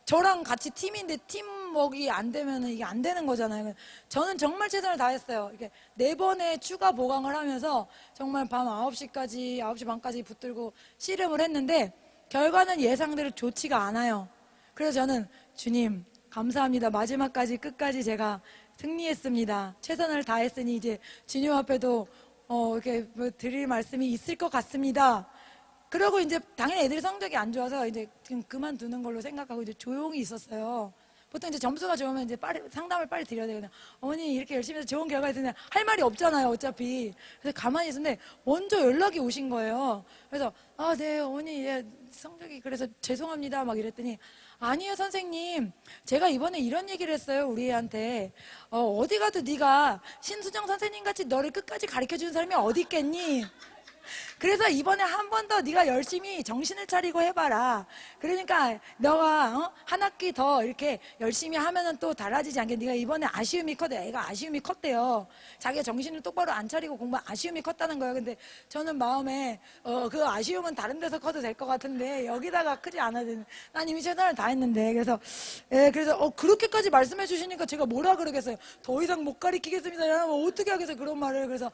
저랑 같이 팀인데 팀워크가 안 되면 이게 안 되는 거잖아요. 저는 정말 최선을 다했어요. 이렇게 4번의 추가 보강을 하면서 정말 밤 9시까지 9시 반까지 붙들고 씨름을 했는데 결과는 예상대로 좋지가 않아요. 그래서 저는 주님 감사합니다. 마지막까지 끝까지 제가 승리했습니다. 최선을 다했으니 이제 주님 앞에도 이렇게 뭐 드릴 말씀이 있을 것 같습니다. 그러고 이제 당연히 애들이 성적이 안 좋아서 이제 지금 그만두는 걸로 생각하고 이제 조용히 있었어요. 보통 이제 점수가 좋으면 이제 상담을 빨리 드려야 되거든요. 어머니 이렇게 열심히 해서 좋은 결과 있는데 할 말이 없잖아요, 어차피. 그래서 가만히 있었는데 먼저 연락이 오신 거예요. 그래서 네 어머니 성적이 그래서 죄송합니다 막 이랬더니 아니요 선생님, 제가 이번에 이런 얘기를 했어요 우리 애한테. 어디 가도 네가 신수정 선생님 같이 너를 끝까지 가르쳐주는 사람이 어디 있겠니? 그래서 이번에 한 번 더 네가 열심히 정신을 차리고 해봐라. 그러니까 너가 한 학기 더 이렇게 열심히 하면은 또 달라지지 않게. 네가 이번에 아쉬움이 컸대. 애가 아쉬움이 컸대요. 자기가 정신을 똑바로 안 차리고 공부한 아쉬움이 컸다는 거예요. 근데 저는 마음에 그 아쉬움은 다른 데서 커도 될 것 같은데 여기다가 크지 않아도 되는. 난 이미 최선을 다했는데. 그래서 그렇게까지 말씀해 주시니까 제가 뭐라 그러겠어요. 더 이상 못 가르치겠습니다. 이러면 어떻게 하겠어요 그런 말을. 그래서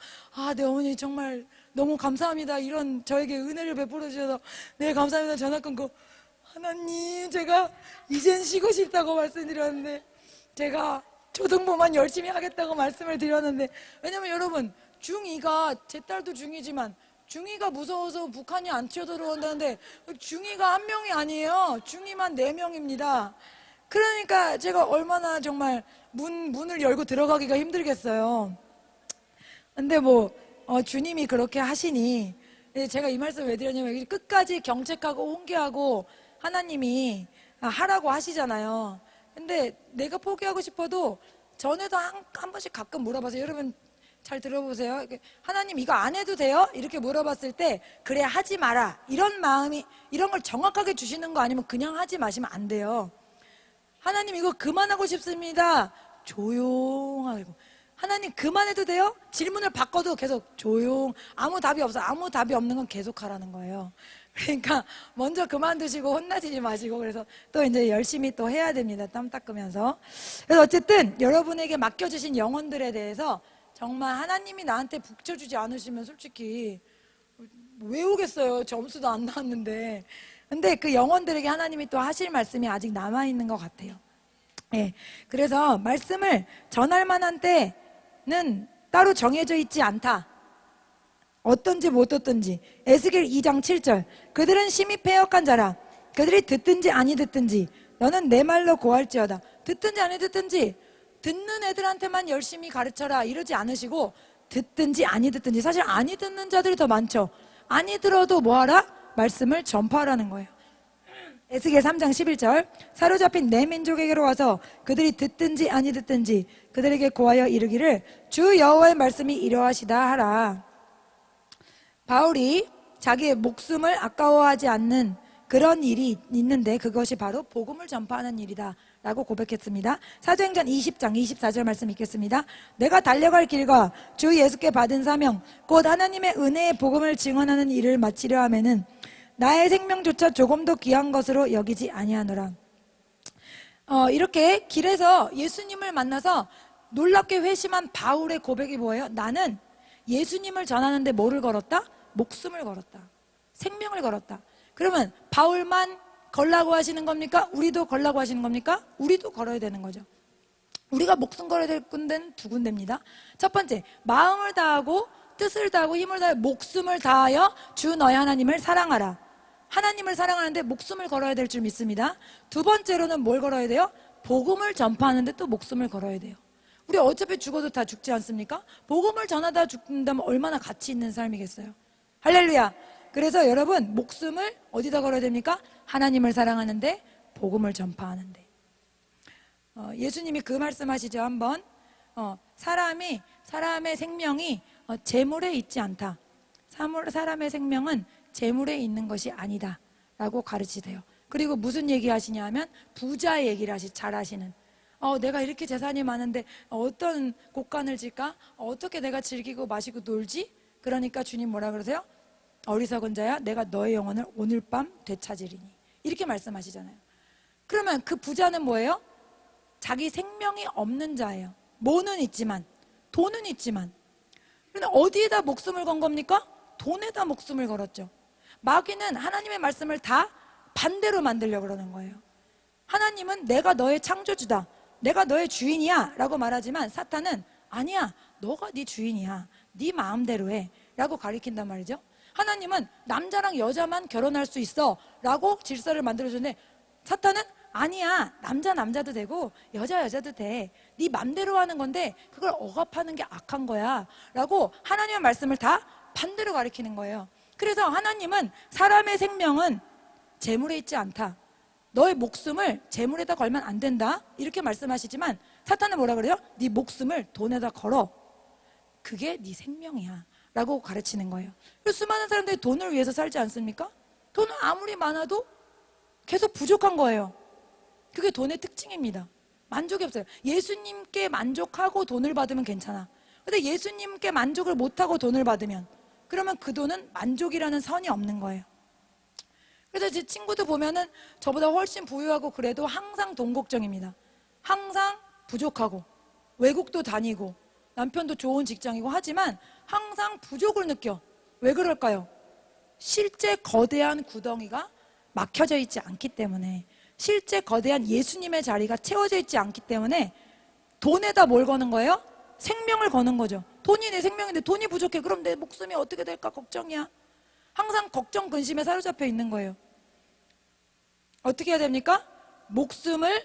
네 어머니 정말 너무 감사합니다. 이런 저에게 은혜를 베풀어 주셔서 네 감사합니다. 전화 끊고 하나님 제가 이젠 쉬고 싶다고 말씀드렸는데 제가 초등부만 열심히 하겠다고 말씀을 드렸는데 왜냐면 여러분 중2가 제 딸도 중2지만 중2가 무서워서 북한이 안 쳐들어온다는데 중2가 한 명이 아니에요. 중2만 4명입니다. 그러니까 제가 얼마나 정말 문을 열고 들어가기가 힘들겠어요. 근데 주님이 그렇게 하시니 제가 이 말씀 왜 드렸냐면 끝까지 경책하고 훈계하고 하나님이 하라고 하시잖아요. 근데 내가 포기하고 싶어도 전에도 한 번씩 가끔 물어봐서 여러분 잘 들어보세요. 하나님 이거 안 해도 돼요? 이렇게 물어봤을 때 그래 하지 마라 이런 마음이 이런 걸 정확하게 주시는 거 아니면 그냥 하지 마시면 안 돼요. 하나님 이거 그만하고 싶습니다. 조용하고 하나님 그만해도 돼요? 질문을 바꿔도 계속 조용. 아무 답이 없어. 아무 답이 없는 건 계속 하라는 거예요. 그러니까 먼저 그만두시고 혼나지지 마시고, 그래서 또 이제 열심히 또 해야 됩니다. 땀 닦으면서. 그래서 어쨌든 여러분에게 맡겨주신 영혼들에 대해서 정말 하나님이 나한테 북쳐주지 않으시면 솔직히 외우겠어요. 점수도 안 나왔는데. 근데 그 영혼들에게 하나님이 또 하실 말씀이 아직 남아있는 것 같아요. 예. 그래서 말씀을 전할 만한 때는 따로 정해져 있지 않다. 어떤지 못 듣든지. 에스겔 2장 7절. 그들은 심히 패역한 자라. 그들이 듣든지 아니 듣든지 너는 내 말로 고할지어다. 듣든지 아니 듣든지, 듣는 애들한테만 열심히 가르쳐라 이러지 않으시고, 듣든지 아니 듣든지. 사실 아니 듣는 자들이 더 많죠. 아니 들어도 뭐하라? 말씀을 전파하라는 거예요. 에스겔 3장 11절. 사로잡힌 내 민족에게로 와서 그들이 듣든지 아니 듣든지 그들에게 고하여 이르기를 주 여호와의 말씀이 이러하시다 하라. 바울이 자기의 목숨을 아까워하지 않는 그런 일이 있는데 그것이 바로 복음을 전파하는 일이다 라고 고백했습니다. 사도행전 20장 24절 말씀 읽겠습니다. 내가 달려갈 길과 주 예수께 받은 사명 곧 하나님의 은혜의 복음을 증언하는 일을 마치려 하면은 나의 생명조차 조금도 귀한 것으로 여기지 아니하노라. 이렇게 길에서 예수님을 만나서 놀랍게 회심한 바울의 고백이 뭐예요? 나는 예수님을 전하는데 뭐를 걸었다? 목숨을 걸었다. 생명을 걸었다. 그러면 바울만 걸라고 하시는 겁니까? 우리도 걸라고 하시는 겁니까? 우리도 걸어야 되는 거죠. 우리가 목숨 걸어야 될 군데는 두 군데입니다. 첫 번째, 마음을 다하고 뜻을 다하고 힘을 다하여 목숨을 다하여 주 너의 하나님을 사랑하라. 하나님을 사랑하는데 목숨을 걸어야 될 줄 믿습니다. 두 번째로는 뭘 걸어야 돼요? 복음을 전파하는데 또 목숨을 걸어야 돼요. 우리 어차피 죽어도 다 죽지 않습니까? 복음을 전하다 죽는다면 얼마나 가치 있는 삶이겠어요. 할렐루야. 그래서 여러분, 목숨을 어디다 걸어야 됩니까? 하나님을 사랑하는데 복음을 전파하는데. 예수님이 그 말씀하시죠. 한번 사람의 생명이 재물에 있지 않다. 사람의 생명은 재물에 있는 것이 아니다 라고 가르치세요. 그리고 무슨 얘기 하시냐 하면 부자의 얘기를 잘 하시는, 내가 이렇게 재산이 많은데 어떤 곳간을 질까? 어떻게 내가 즐기고 마시고 놀지? 그러니까 주님 뭐라 그러세요? 어리석은 자야, 내가 너의 영혼을 오늘 밤 되찾으리니, 이렇게 말씀하시잖아요. 그러면 그 부자는 뭐예요? 자기 생명이 없는 자예요. 뭐는 있지만, 돈은 있지만. 그런데 어디에다 목숨을 건 겁니까? 돈에다 목숨을 걸었죠. 마귀는 하나님의 말씀을 다 반대로 만들려고 그러는 거예요. 하나님은 내가 너의 창조주다, 내가 너의 주인이야 라고 말하지만 사탄은 아니야, 너가 네 주인이야, 네 마음대로 해 라고 가리킨단 말이죠. 하나님은 남자랑 여자만 결혼할 수 있어 라고 질서를 만들어주는데 사탄은 아니야, 남자도 되고 여자도 돼, 네 맘대로 하는 건데 그걸 억압하는 게 악한 거야 라고 하나님의 말씀을 다 반대로 가리키는 거예요. 그래서 하나님은 사람의 생명은 재물에 있지 않다, 너의 목숨을 재물에다 걸면 안 된다 이렇게 말씀하시지만 사탄은 뭐라 그래요? 네 목숨을 돈에다 걸어, 그게 네 생명이야 라고 가르치는 거예요. 그래서 수많은 사람들이 돈을 위해서 살지 않습니까? 돈은 아무리 많아도 계속 부족한 거예요. 그게 돈의 특징입니다. 만족이 없어요. 예수님께 만족하고 돈을 받으면 괜찮아. 근데 예수님께 만족을 못하고 돈을 받으면, 그러면 그 돈은 만족이라는 선이 없는 거예요. 그래서 제 친구도 보면은 저보다 훨씬 부유하고 그래도 항상 돈 걱정입니다. 항상 부족하고 외국도 다니고 남편도 좋은 직장이고 하지만 항상 부족을 느껴. 왜 그럴까요? 실제 거대한 구덩이가 막혀져 있지 않기 때문에, 실제 거대한 예수님의 자리가 채워져 있지 않기 때문에 돈에다 뭘 거는 거예요? 생명을 거는 거죠. 돈이 내 생명인데 돈이 부족해. 그럼 내 목숨이 어떻게 될까 걱정이야. 항상 걱정 근심에 사로잡혀 있는 거예요. 어떻게 해야 됩니까? 목숨을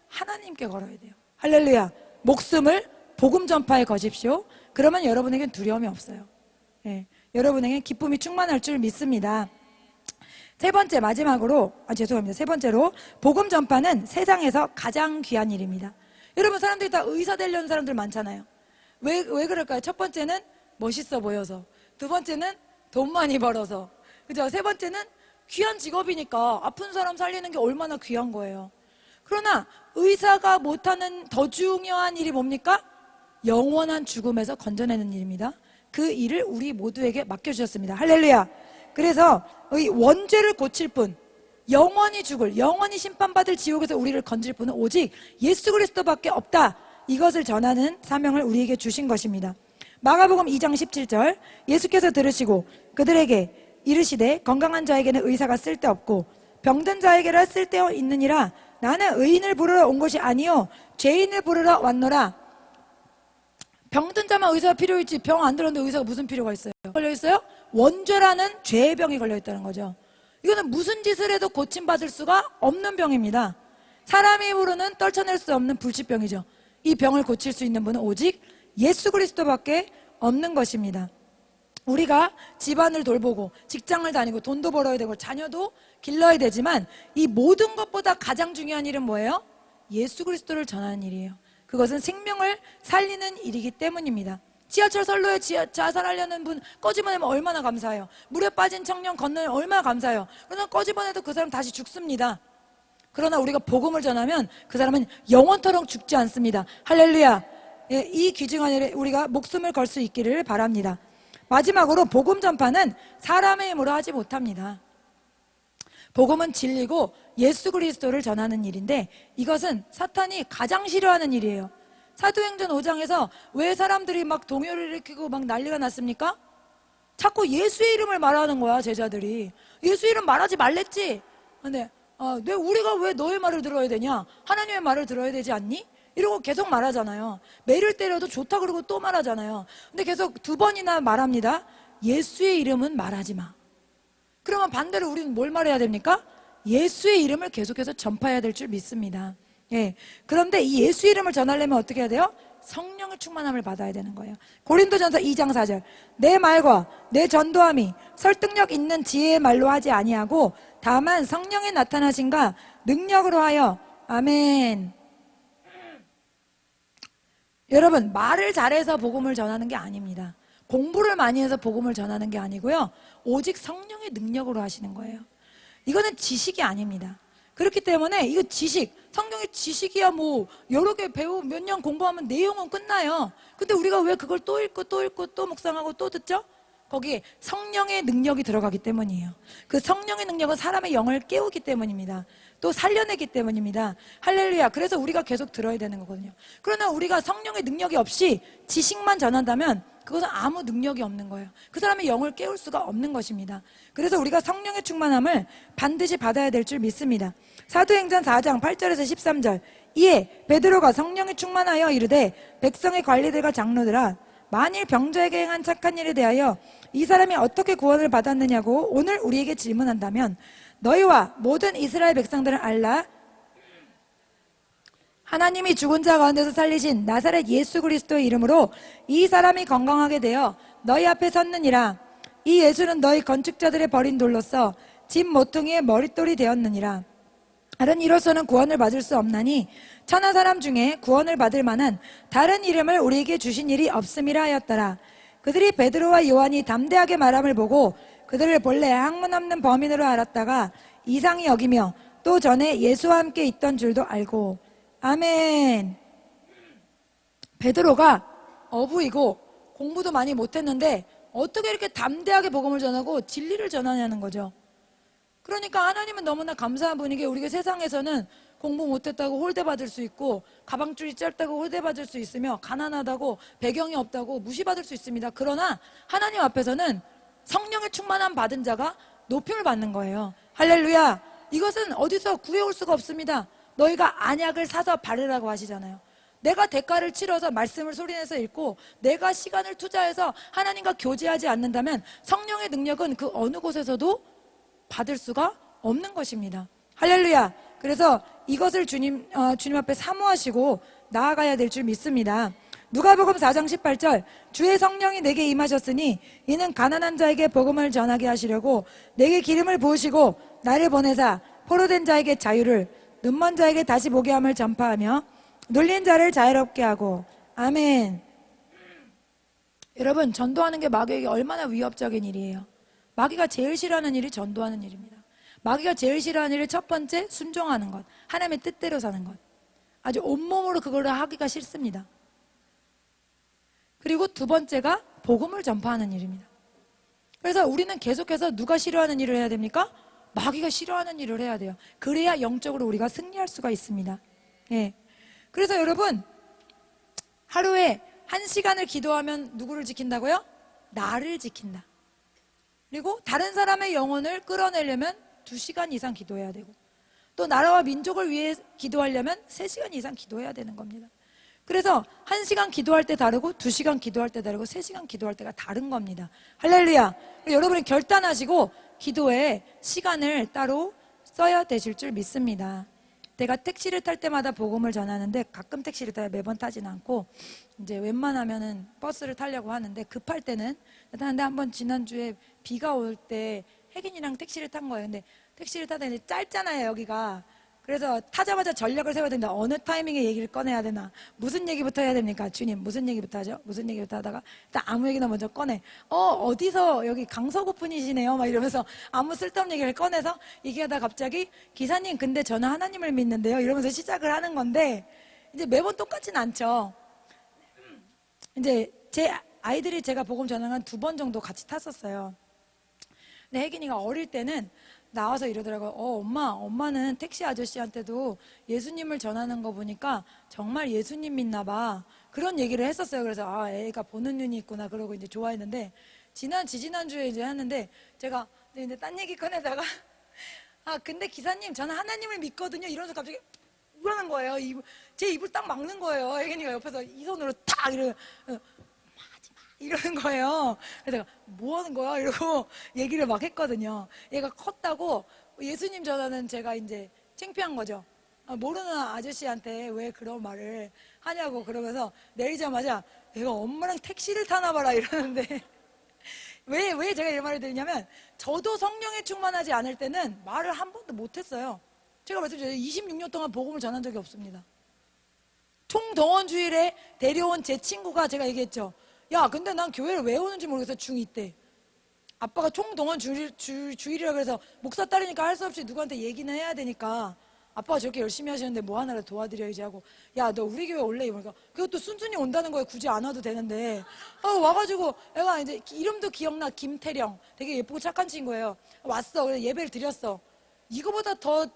하나님께 걸어야 돼요. 할렐루야. 목숨을 복음 전파에 거십시오. 그러면 여러분에겐 두려움이 없어요. 여러분에겐 기쁨이 충만할 줄 믿습니다. 세 번째, 마지막으로, 죄송합니다. 세 번째로, 복음 전파는 세상에서 가장 귀한 일입니다. 여러분, 사람들이 다 의사 되려는 사람들 많잖아요. 왜 그럴까요? 첫 번째는 멋있어 보여서, 두 번째는 돈 많이 벌어서, 그죠? 세 번째는 귀한 직업이니까 아픈 사람 살리는 게 얼마나 귀한 거예요. 그러나 의사가 못하는 더 중요한 일이 뭡니까? 영원한 죽음에서 건져내는 일입니다. 그 일을 우리 모두에게 맡겨주셨습니다. 할렐루야. 그래서 이 원죄를 고칠 분, 영원히 죽을, 영원히 심판받을 지옥에서 우리를 건질 분은 오직 예수 그리스도밖에 없다. 이것을 전하는 사명을 우리에게 주신 것입니다. 마가복음 2장 17절, 예수께서 들으시고 그들에게 이르시되 건강한 자에게는 의사가 쓸데없고 병든 자에게라 쓸데있느니라. 나는 의인을 부르러 온 것이 아니요 죄인을 부르러 왔노라. 병든 자만 의사가 필요했지 병 안 들었는데 의사가 무슨 필요가 있어요? 걸려있어요? 원죄라는 죄의 병이 걸려있다는 거죠. 이거는 무슨 짓을 해도 고침받을 수가 없는 병입니다. 사람이 부르는 떨쳐낼 수 없는 불치병이죠. 이 병을 고칠 수 있는 분은 오직 예수 그리스도밖에 없는 것입니다. 우리가 집안을 돌보고 직장을 다니고 돈도 벌어야 되고 자녀도 길러야 되지만 이 모든 것보다 가장 중요한 일은 뭐예요? 예수 그리스도를 전하는 일이에요. 그것은 생명을 살리는 일이기 때문입니다. 지하철 선로에 자살하려는 분 꺼집어내면 얼마나 감사해요. 물에 빠진 청년 건너면 얼마나 감사해요. 그러나 꺼집어내도 그 사람 다시 죽습니다. 그러나 우리가 복음을 전하면 그 사람은 영원토록 죽지 않습니다. 할렐루야. 이 귀중 안에 우리가 목숨을 걸 수 있기를 바랍니다. 마지막으로 복음 전파는 사람의 힘으로 하지 못합니다. 복음은 진리고 예수 그리스도를 전하는 일인데 이것은 사탄이 가장 싫어하는 일이에요. 사도행전 5장에서 왜 사람들이 막 동요를 일으키고 막 난리가 났습니까? 자꾸 예수의 이름을 말하는 거야. 제자들이 예수 이름 말하지 말랬지. 근데 우리가 왜 너의 말을 들어야 되냐? 하나님의 말을 들어야 되지 않니? 이러고 계속 말하잖아요. 매를 때려도 좋다 그러고 또 말하잖아요. 근데 계속 2번이나 말합니다. 예수의 이름은 말하지 마. 그러면 반대로 우리는 뭘 말해야 됩니까? 예수의 이름을 계속해서 전파해야 될 줄 믿습니다. 예. 그런데 이 예수 이름을 전하려면 어떻게 해야 돼요? 성령의 충만함을 받아야 되는 거예요. 고린도전서 2장 4절, 내 말과 내 전도함이 설득력 있는 지혜의 말로 하지 아니하고 다만 성령의 나타나신가 능력으로 하여. 아멘. 여러분, 말을 잘해서 복음을 전하는 게 아닙니다. 공부를 많이 해서 복음을 전하는 게 아니고요, 오직 성령의 능력으로 하시는 거예요. 이거는 지식이 아닙니다. 그렇기 때문에 이거 지식, 성경의 지식이야 뭐 여러 개 배우고 몇 년 공부하면 내용은 끝나요. 근데 우리가 왜 그걸 또 읽고 또 읽고 또 묵상하고 또 듣죠? 거기에 성령의 능력이 들어가기 때문이에요. 그 성령의 능력은 사람의 영을 깨우기 때문입니다. 또 살려내기 때문입니다. 할렐루야. 그래서 우리가 계속 들어야 되는 거거든요. 그러나 우리가 성령의 능력이 없이 지식만 전한다면 그것은 아무 능력이 없는 거예요. 그 사람의 영을 깨울 수가 없는 것입니다. 그래서 우리가 성령의 충만함을 반드시 받아야 될 줄 믿습니다. 사도행전 4장 8절에서 13절, 이에 베드로가 성령에 충만하여 이르되 백성의 관리들과 장로들아, 만일 병자에게 행한 착한 일에 대하여 이 사람이 어떻게 구원을 받았느냐고 오늘 우리에게 질문한다면 너희와 모든 이스라엘 백성들은 알라. 하나님이 죽은 자 가운데서 살리신 나사렛 예수 그리스도의 이름으로 이 사람이 건강하게 되어 너희 앞에 섰느니라. 이 예수는 너희 건축자들의 버린 돌로서 집 모퉁이의 머릿돌이 되었느니라. 다른 이로서는 구원을 받을 수 없나니 천하 사람 중에 구원을 받을 만한 다른 이름을 우리에게 주신 일이 없음이라 하였더라. 그들이 베드로와 요한이 담대하게 말함을 보고 그들을 본래 학문 없는 범인으로 알았다가 이상히 여기며 또 전에 예수와 함께 있던 줄도 알고. 아멘. 베드로가 어부이고 공부도 많이 못했는데 어떻게 이렇게 담대하게 복음을 전하고 진리를 전하냐는 거죠. 그러니까 하나님은 너무나 감사한 분이게 우리가 세상에서는 공부 못했다고 홀대받을 수 있고 가방줄이 짧다고 홀대받을 수 있으며 가난하다고 배경이 없다고 무시받을 수 있습니다. 그러나 하나님 앞에서는 성령의 충만함 받은 자가 높임을 받는 거예요. 할렐루야. 이것은 어디서 구해올 수가 없습니다. 너희가 안약을 사서 바르라고 하시잖아요. 내가 대가를 치러서 말씀을 소리내서 읽고 내가 시간을 투자해서 하나님과 교제하지 않는다면 성령의 능력은 그 어느 곳에서도 받을 수가 없는 것입니다. 할렐루야. 그래서 이것을 주님 앞에 사모하시고 나아가야 될 줄 믿습니다. 누가복음 4장 18절, 주의 성령이 내게 임하셨으니 이는 가난한 자에게 복음을 전하게 하시려고 내게 기름을 부으시고 나를 보내사 포로된 자에게 자유를, 눈먼 자에게 다시 보게 함을 전파하며 눌린 자를 자유롭게 하고. 아멘. 여러분, 전도하는 게 마귀에게 얼마나 위협적인 일이에요. 마귀가 제일 싫어하는 일이 전도하는 일입니다. 마귀가 제일 싫어하는 일이 첫 번째, 순종하는 것, 하나님의 뜻대로 사는 것. 아주 온몸으로 그걸 하기가 싫습니다. 그리고 두 번째가 복음을 전파하는 일입니다. 그래서 우리는 계속해서 누가 싫어하는 일을 해야 됩니까? 마귀가 싫어하는 일을 해야 돼요. 그래야 영적으로 우리가 승리할 수가 있습니다. 예. 그래서 여러분, 하루에 1시간을 기도하면 누구를 지킨다고요? 나를 지킨다. 그리고 다른 사람의 영혼을 끌어내려면 2시간 이상 기도해야 되고, 또 나라와 민족을 위해 기도하려면 3시간 이상 기도해야 되는 겁니다. 그래서 1시간 기도할 때 다르고 2시간 기도할 때 다르고 3시간 기도할 때가 다른 겁니다. 할렐루야. 여러분이 결단하시고 기도에 시간을 따로 써야 되실 줄 믿습니다. 내가 택시를 탈 때마다 복음을 전하는데, 가끔 택시를 타요. 매번 타진 않고 이제 웬만하면은 버스를 타려고 하는데, 급할 때는 타는데, 한번 지난주에 비가 올 때 혜긴이랑 택시를 탄 거예요. 근데 택시를 타다 이제 짧잖아요, 여기가. 그래서 타자마자 전략을 세워야 된다. 어느 타이밍에 얘기를 꺼내야 되나, 무슨 얘기부터 해야 됩니까? 주님, 무슨 얘기부터 하죠? 무슨 얘기부터 하다가 일단 아무 얘기나 먼저 꺼내. 어디서, 여기 강서구 분이시네요, 막 이러면서 아무 쓸데없는 얘기를 꺼내서 얘기하다 갑자기, 기사님 근데 저는 하나님을 믿는데요, 이러면서 시작을 하는 건데, 이제 매번 똑같진 않죠. 이제 제 아이들이 제가 복음 전하는 한 2번 정도 같이 탔었어요. 근데 혜gin이가 어릴 때는 나와서 이러더라고요. 엄마는 택시 아저씨한테도 예수님을 전하는 거 보니까 정말 예수님 믿나 봐. 그런 얘기를 했었어요. 그래서 애가 보는 눈이 있구나 그러고 이제 좋아했는데, 지지난주에 이제 하는데, 제가 이제 딴 얘기 꺼내다가 근데 기사님 저는 하나님을 믿거든요, 이러면서 갑자기 이러는 거예요. 제 입을 딱 막는 거예요. 혜gin이가 옆에서 이 손으로 탁 이러는 거예요. 그래서 내가 뭐 하는 거야? 이러고 얘기를 막 했거든요. 얘가 컸다고 예수님 전하는 제가 이제 창피한 거죠. 모르는 아저씨한테 왜 그런 말을 하냐고. 그러면서 내리자마자 얘가 엄마랑 택시를 타나 봐라 이러는데 왜 제가 이런 말을 드리냐면, 저도 성령에 충만하지 않을 때는 말을 한 번도 못했어요. 제가 말씀드렸죠. 26년 동안 복음을 전한 적이 없습니다. 총동원주일에 데려온 제 친구가, 제가 얘기했죠. 야, 근데 난 교회를 왜 오는지 모르겠어, 중2 때. 아빠가 총동원 주일이라 그래서 목사 딸이니까 할 수 없이 누구한테 얘기는 해야 되니까, 아빠가 저렇게 열심히 하시는데 뭐 하나를 도와드려야지 하고, 야, 너 우리 교회 올래? 이러니까 그것도 순순히 온다는 거예요. 굳이 안 와도 되는데. 와가지고 애가 이제 이름도 기억나. 김태령. 되게 예쁘고 착한 친구예요. 왔어. 그래서 예배를 드렸어. 이거보다 더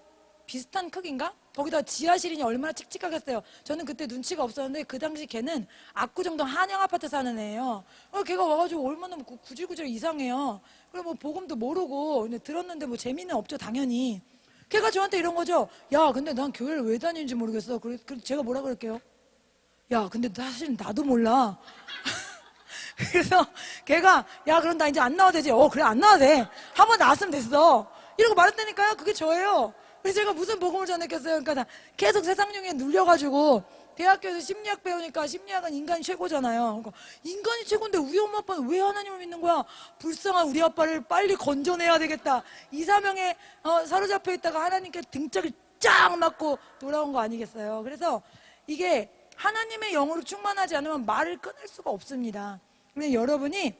비슷한 크기인가? 거기다 지하실이니 얼마나 칙칙하겠어요. 저는 그때 눈치가 없었는데, 그 당시 걔는 압구정동 한영 아파트 사는 애예요. 걔가 와가지고 얼마나 구질구질 이상해요. 그리고 뭐 복음도 모르고, 근데 들었는데 뭐 재미는 없죠, 당연히. 걔가 저한테 이런 거죠. 야, 근데 난 교회를 왜 다니는지 모르겠어. 그래서 제가 뭐라 그럴게요? 야, 근데 사실 나도 몰라. 그래서 걔가, 야, 그럼 나 이제 안 나와도 되지? 그래, 안 나와도 돼. 한번 나왔으면 됐어. 이러고 말했다니까요. 그게 저예요. 그래서 제가 무슨 복음을 전했겠어요. 그러니까 계속 세상용에 눌려가지고, 대학교에서 심리학 배우니까 심리학은 인간이 최고잖아요. 그러니까 인간이 최고인데 우리 엄마 아빠는 왜 하나님을 믿는 거야? 불쌍한 우리 아빠를 빨리 건져내야 되겠다. 이사명에 사로잡혀 있다가 하나님께 등짝을 쫙 맞고 돌아온 거 아니겠어요? 그래서 이게 하나님의 영으로 충만하지 않으면 말을 끊을 수가 없습니다. 근데 여러분이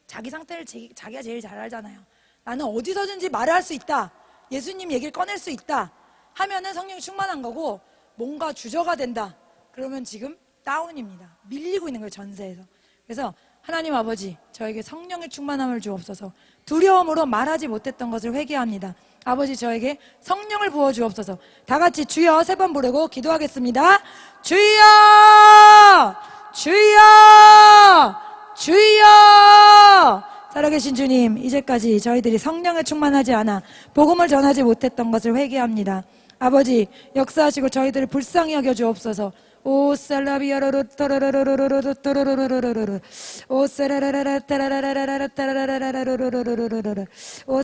자기 상태를 자기가 제일 잘 알잖아요. 나는 어디서든지 말을 할 수 있다, 예수님 얘기를 꺼낼 수 있다 하면은 성령이 충만한 거고, 뭔가 주저가 된다 그러면 지금 다운입니다. 밀리고 있는 거예요, 전세에서. 그래서 하나님 아버지, 저에게 성령의 충만함을 주옵소서. 두려움으로 말하지 못했던 것을 회개합니다. 아버지, 저에게 성령을 부어 주옵소서. 다 같이 주여 3번 부르고 기도하겠습니다. 주여, 주여, 주여. 살아계신 주님, 이제까지 저희들이 성령에 충만하지 않아 복음을 전하지 못했던 것을 회개합니다. 아버지, 역사하시고 저희들을 불쌍히 여겨 주옵소서. 오 살라비아로로 떠로로로로로로 떠로로로로로로 오 사라라라라 따라라라라라 따라라라라로로로로로로 오